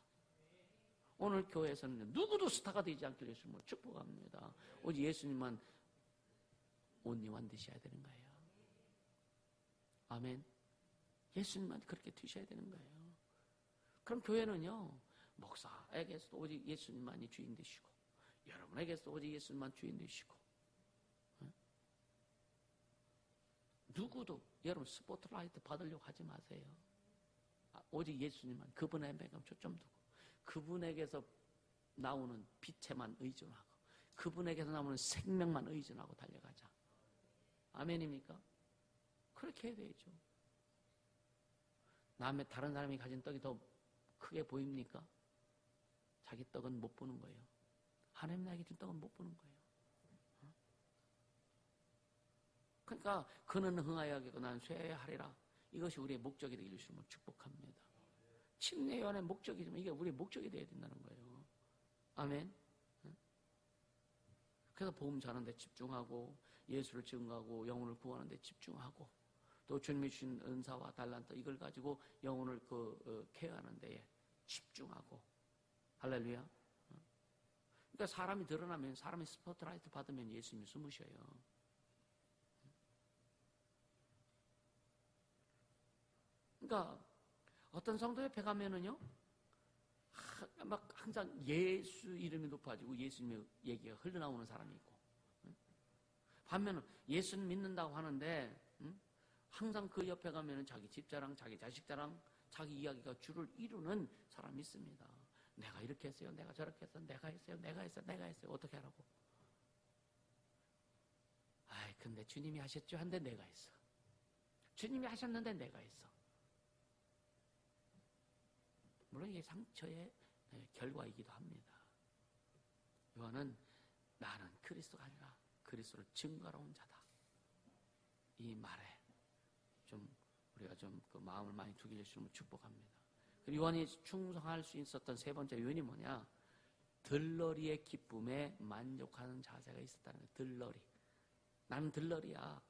오늘 교회에서는 누구도 스타가 되지 않길 예수님을 축복합니다. 오직 예수님만 온리완 되셔야 되는 거예요. 아멘. 예수님만 그렇게 되셔야 되는 거예요. 그럼 교회는요, 목사에게서도 오직 예수님만이 주인 되시고, 여러분에게서도 오직 예수님만 주인 되시고, 누구도 여러분 스포트라이트 받으려고 하지 마세요. 오직 예수님만, 그분의 백감 초점 두고, 그분에게서 나오는 빛에만 의존하고, 그분에게서 나오는 생명만 의존하고 달려가자. 아멘입니까? 그렇게 해야 되죠. 다른 사람이 가진 떡이 더 크게 보입니까? 자기 떡은 못 보는 거예요. 하나님 나에게 준 떡은 못 보는 거예요. 그러니까 그는 흥하여 하겠고 나는 쇠하리라. 이것이 우리의 목적이 되기를 주님을 축복합니다. 침례요한의 목적이지만 이게 우리의 목적이 되어야 된다는 거예요. 아멘. 그래서 복음 전하는 데 집중하고 예수를 증거하고 영혼을 구하는 데 집중하고 또 주님이 주신 은사와 달란트 이걸 가지고 영혼을 케어하는 데에 집중하고 할렐루야. 그러니까 사람이 드러나면 사람이 스포트라이트 받으면 예수님이 숨으셔요. 그러니까 어떤 성도 옆에 가면은요 막 항상 예수 이름이 높아지고 예수님의 얘기가 흘러나오는 사람이 있고 반면은 예수는 믿는다고 하는데 항상 그 옆에 가면은 자기 집 자랑, 자기 자식 자랑, 자기 이야기가 주를 이루는 사람이 있습니다. 내가 이렇게 했어요. 내가 저렇게 했어요. 내가 했어요. 어떻게 하라고? 근데 주님이 하셨죠. 한데 내가 했어. 주님이 하셨는데 내가 했어. 물론 이게 상처의 결과이기도 합니다. 요한은 나는 그리스도가 아니라 그리스도를 증거하러 온 자다. 이 말에 우리가 그 마음을 많이 두길 주님을 축복합니다. 그리고 요한이 충성할 수 있었던 세 번째 요인이 뭐냐? 들러리의 기쁨에 만족하는 자세가 있었다는 거예요. 들러리. 나는 들러리야.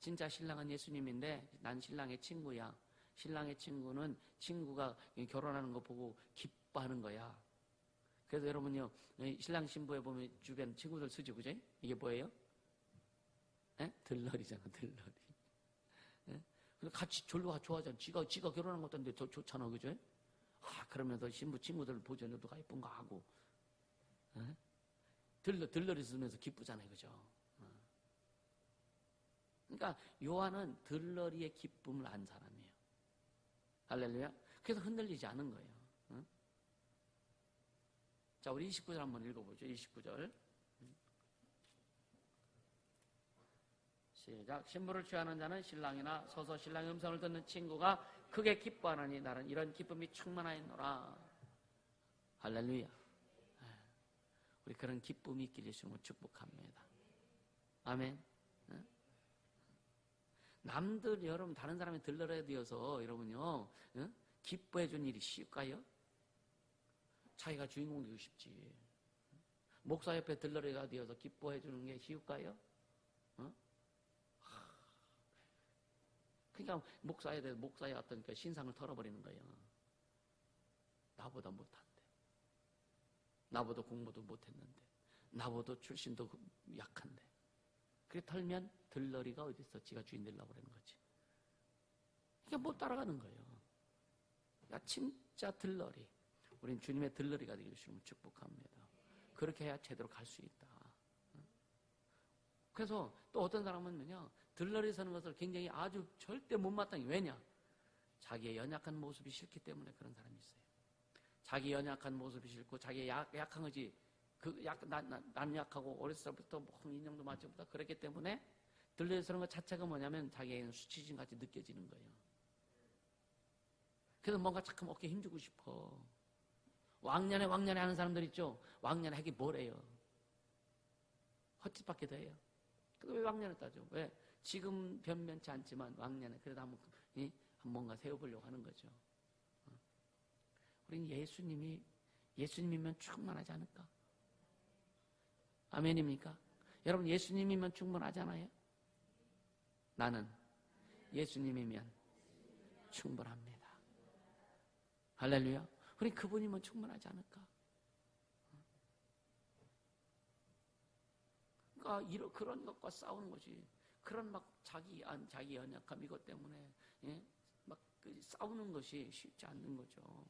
진짜 신랑은 예수님인데 난 신랑의 친구야. 신랑의 친구는 친구가 결혼하는 거 보고 기뻐하는 거야. 그래서 여러분요, 신랑 신부에 보면 주변 친구들 쓰죠, 그죠? 이게 뭐예요? 들러리잖아, 들러리. 같이 졸로 좋아하잖아. 지가 결혼한 것도 아닌데 더 좋잖아, 그죠? 그러면서 신부 친구들 보죠. 너가 예쁜 거 하고. 들러리 쓰면서 기쁘잖아요, 그죠? 그러니까 요한은 들러리의 기쁨을 안 사람이에요. 할렐루야. 그래서 흔들리지 않은 거예요. 자, 우리 29절 한번 읽어보죠. 29절. 시작. 신부를 취하는 자는 신랑이나 서서 신랑의 음성을 듣는 친구가 크게 기뻐하느니 나는 이런 기쁨이 충만하였노라. 할렐루야. 우리 그런 기쁨이 있기를 주님을 축복합니다. 아멘. 여러분 다른 사람이 들러리가 되어서 여러분요, 응? 기뻐해 준 일이 쉬울까요? 자기가 주인공 되고 싶지. 목사 옆에 들러리가 되어서 기뻐해 주는 게 쉬울까요? 어? 그러니까 목사에 대해서 목사의 어떤 그 신상을 털어버리는 거예요. 나보다 못한데, 나보다 공부도 못했는데, 나보다 출신도 약한데. 그래 털면 들러리가 어디 있어? 지가 주인 되려고 그러는 거지. 그러니까 못 따라가는 거예요. 야, 진짜 들러리. 우린 주님의 들러리가 되기를 주님을 축복합니다. 그렇게 해야 제대로 갈 수 있다. 그래서 또 어떤 사람은요, 들러리 서는 것을 굉장히 아주 절대 못마땅해. 왜냐? 자기의 연약한 모습이 싫기 때문에 그런 사람이 있어요. 자기 연약한 모습이 싫고, 자기의 약한 거지, 난 약하고, 어렸을 때부터 인형도 맞지보다 그랬기 때문에 들러리 서는 것 자체가 뭐냐면 자기에게는 수치심 같이 느껴지는 거예요. 그래서 뭔가 자꾸 어깨에 힘주고 싶어. 왕년에 하는 사람들 있죠? 왕년에 하기 뭐래요? 헛짓밖에 더 해요. 왜 왕년을 따져? 왜? 지금 변변치 않지만 왕년에 그래도 한번 뭔가 세워보려고 하는 거죠. 우리는 예수님이면 충분하지 않을까? 아멘입니까? 여러분 예수님이면 충분하잖아요? 나는 예수님이면 충분합니다. 할렐루야. 우리 그분이면 충분하지 않을까? 그러니까 그런 것과 싸우는 거지. 그런 막 자기 연약함 이것 때문에 싸우는 것이 쉽지 않는 거죠.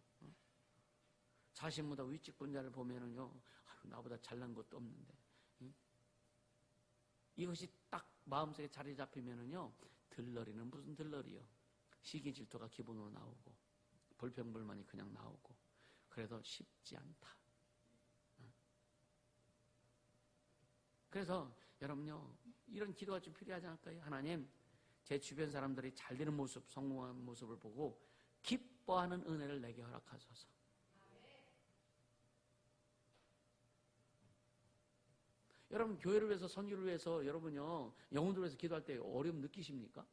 자신보다 위직분자를 보면은요, 나보다 잘난 것도 없는데. 이것이 딱 마음속에 자리 잡히면은요, 들러리는 무슨 들러리요? 시기 질투가 기본으로 나오고, 불평불만이 그냥 나오고, 그래도 쉽지 않다. 그래서 여러분요, 이런 기도가 좀 필요하지 않을까요? 하나님, 제 주변 사람들이 잘 되는 모습, 성공하는 모습을 보고 기뻐하는 은혜를 내게 허락하소서. 여러분 교회를 위해서, 선교를 위해서 여러분요, 영혼들을 위해서 기도할 때 어려움 느끼십니까?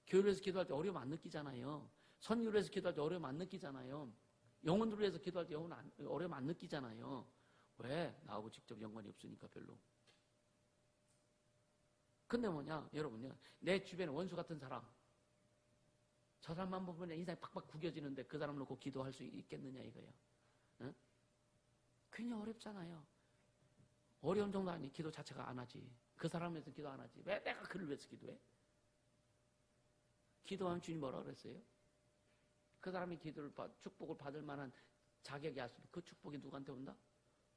교회를 위해서 기도할 때 어려움 안 느끼잖아요. 선교를 위해서 기도할 때 어려움 안 느끼잖아요. 영혼들을 위해서 기도할 때 어려움 안 느끼잖아요. 왜? 나하고 직접 연관이 없으니까 별로. 근데 뭐냐, 여러분요, 내 주변에 원수 같은 사람, 저 사람만 보면 인상이 팍팍 구겨지는데 그 사람 놓고 기도할 수 있겠느냐 이거예요. 응? 굉장히 어렵잖아요. 어려운 정도 아니, 기도 자체가 안 하지. 그 사람을 위해서 기도 안 하지. 왜 내가 그를 위해서 기도해? 기도하면 주님 뭐라 그랬어요? 그 사람이 축복을 받을 만한 자격이 있으면 그 축복이 누구한테 온다?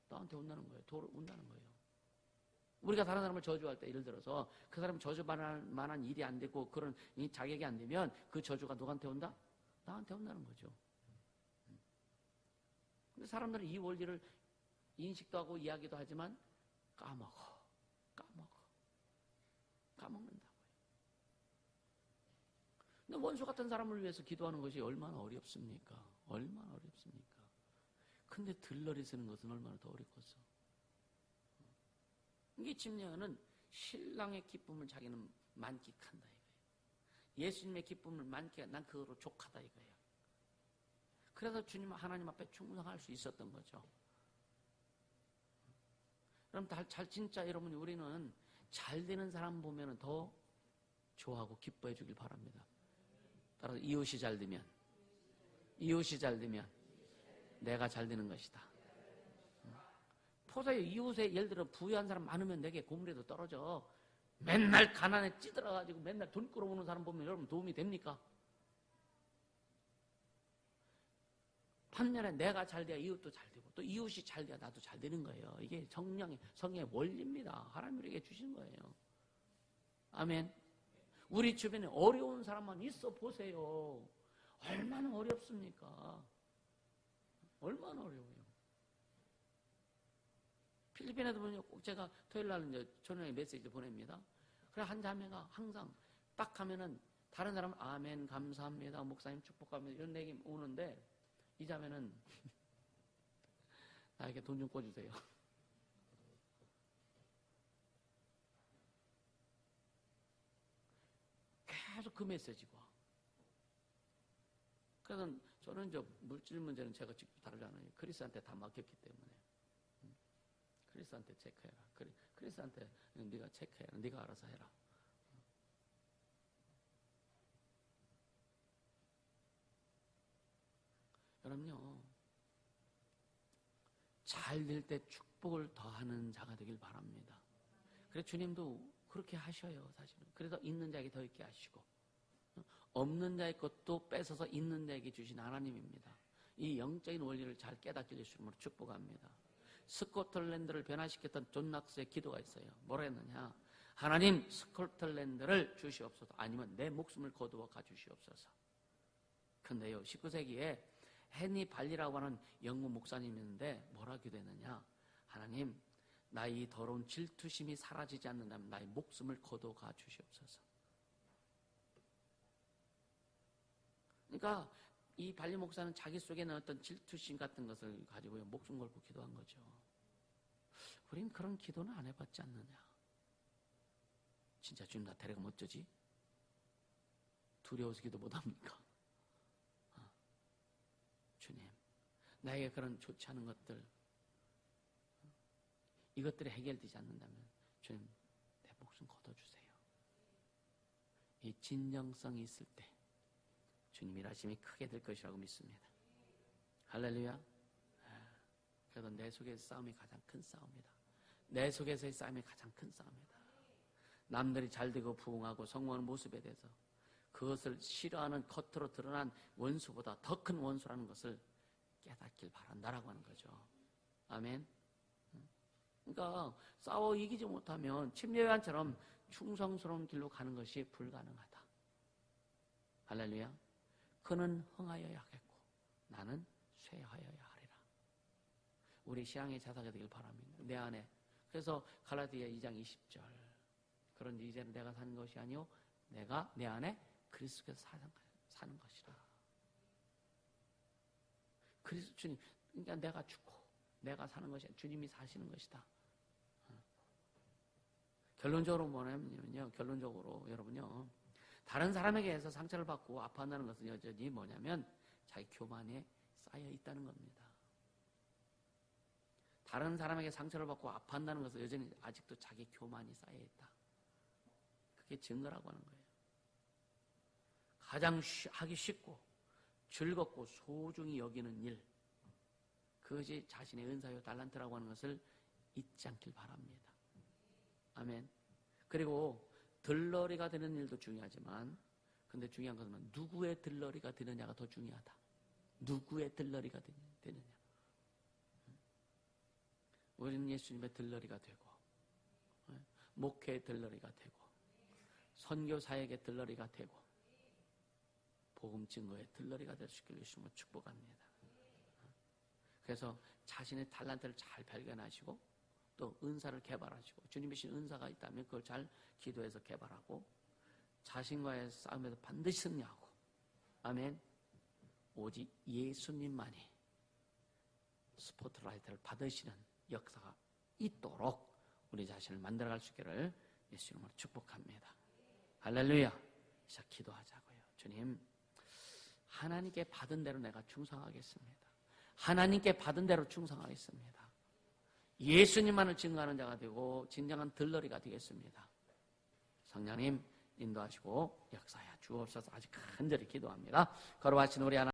나한테 온다는 거예요. 온다는 거예요. 우리가 다른 사람을 저주할 때, 예를 들어서 그 사람이 저주받을 만한 일이 안 되고 그런 자격이 안 되면 그 저주가 누구한테 온다? 나한테 온다는 거죠. 근데 사람들은 이 원리를 인식도 하고 이야기도 하지만 까먹는다고요. 근데 원수 같은 사람을 위해서 기도하는 것이 얼마나 어렵습니까? 얼마나 어렵습니까? 근데 들러리 쓰는 것은 얼마나 더 어렵겠어. 이게 침례는 신랑의 기쁨을 자기는 만끽한다 이거예요. 예수님의 기쁨을 난 그거로 족하다 이거예요. 그래서 주님 하나님 앞에 충성할 수 있었던 거죠. 그럼 진짜 여러분, 우리는 잘 되는 사람 보면 더 좋아하고 기뻐해 주길 바랍니다. 따라서 이웃이 잘 되면 내가 잘 되는 것이다. 포사에 이웃에 예를 들어 부유한 사람 많으면 내게 고물에도 떨어져. 맨날 가난에 찌들어가지고 맨날 돈 끌어오는 사람 보면 여러분 도움이 됩니까? 반면에 내가 잘 돼야 이웃도 잘 되고 또 이웃이 잘 돼야 나도 잘 되는 거예요. 이게 성령의 원리입니다. 하나님이 우리에게 주신 거예요. 아멘. 우리 주변에 어려운 사람만 있어 보세요. 얼마나 어렵습니까? 얼마나 어려워요. 필리핀에도 보면 꼭 제가 토요일 날 이제 저녁에 메시지 보냅니다. 그래 한 자매가 항상 딱 하면은 다른 사람은 아멘 감사합니다 목사님 축복합니다 이런 얘기 오는데 이 자매는 나에게 돈 좀 꿔주세요. 계속 그 메시지가. 그래서 저는 물질 문제는 제가 직접 다루잖아요. 그리스한테 다 맡겼기 때문에. 그리스한테 체크해라. 그리스한테 네가 체크해라. 네가 알아서 해라. 여러분요, 잘 될 때 축복을 더하는 자가 되길 바랍니다. 그래서 주님도 그렇게 하셔요, 사실은. 그래서 있는 자에게 더 있게 하시고, 없는 자의 것도 뺏어서 있는 자에게 주신 하나님입니다. 이 영적인 원리를 잘 깨닫게 해주심으로 축복합니다. 스코틀랜드를 변화시켰던 존 낙스의 기도가 있어요. 뭐라 했느냐? 하나님, 스코틀랜드를 주시옵소서. 아니면 내 목숨을 거두어 가주시옵소서. 근데요, 19세기에 헨리 발리라고 하는 영국 목사님이 있는데 뭐라 기도했느냐? 하나님, 나의 더러운 질투심이 사라지지 않는다면 나의 목숨을 거두어 가주시옵소서. 그러니까 이 발리 목사는 자기 속에는 어떤 질투심 같은 것을 가지고 목숨 걸고 기도한 거죠. 우린 그런 기도는 안 해봤지 않느냐? 진짜 주님 나 데려가면 어쩌지? 두려워서 기도 못합니까? 주님, 나에게 그런 좋지 않은 것들, 이것들이 해결되지 않는다면 주님, 내 목숨 걷어주세요. 이 진정성이 있을 때 주님 일하심이 크게 될 것이라고 믿습니다. 할렐루야. 그래서 내 속에서 싸움이 가장 큰 싸움이다. 내 속에서의 싸움이 가장 큰 싸움이다. 남들이 잘되고 부흥하고 성공하는 모습에 대해서 그것을 싫어하는 겉으로 드러난 원수보다 더 큰 원수라는 것을 깨닫길 바란다라고 하는 거죠. 아멘. 그러니까 싸워 이기지 못하면 침례요한처럼 충성스러운 길로 가는 것이 불가능하다. 할렐루야. 그는 흥하여야 하겠고 나는 쇠하여야 하리라. 우리 신앙의 자세가 되길 바랍니다. 내 안에. 그래서 갈라디아 2장 20절. 그런데 이제는 내가 사는 것이 아니요 내가 내 안에 그리스도께서 사는 것이라. 그리스도 주님, 그러니까 내가 죽고 내가 사는 것이 아니라 주님이 사시는 것이다. 결론적으로 뭐냐면요, 결론적으로 여러분요, 다른 사람에게 의해서 상처를 받고 아파한다는 것은 여전히 뭐냐면 자기 교만에 쌓여 있다는 겁니다. 다른 사람에게 상처를 받고 아파한다는 것은 여전히 아직도 자기 교만이 쌓여 있다. 그게 증거라고 하는 거예요. 가장 하기 쉽고 즐겁고 소중히 여기는 일, 그것이 자신의 은사요 달란트라고 하는 것을 잊지 않길 바랍니다. 아멘. 그리고 들러리가 되는 일도 중요하지만 근데 중요한 것은 누구의 들러리가 되느냐가 더 중요하다. 누구의 들러리가 되느냐. 우리는 예수님의 들러리가 되고 목회의 들러리가 되고 선교사에게 들러리가 되고 복음 증거의 들러리가 될 수 있기를 주님을 축복합니다. 그래서 자신의 달란트를 잘 발견하시고 또 은사를 개발하시고 주님이 주신 은사가 있다면 그걸 잘 기도해서 개발하고 자신과의 싸움에서 반드시 승리하고 아멘. 오직 예수님만이 스포트라이트를 받으시는 역사가 있도록 우리 자신을 만들어갈 수 있기를 예수님으로 축복합니다. 할렐루야. 자, 기도하자고요. 주님, 하나님께 받은 대로 내가 충성하겠습니다. 하나님께 받은 대로 충성하겠습니다. 예수님만을 증거하는 자가 되고 진정한 들러리가 되겠습니다. 성령님 인도하시고 역사하여 주옵소서. 아주 간절히 기도합니다. 걸어가신 우리 하나님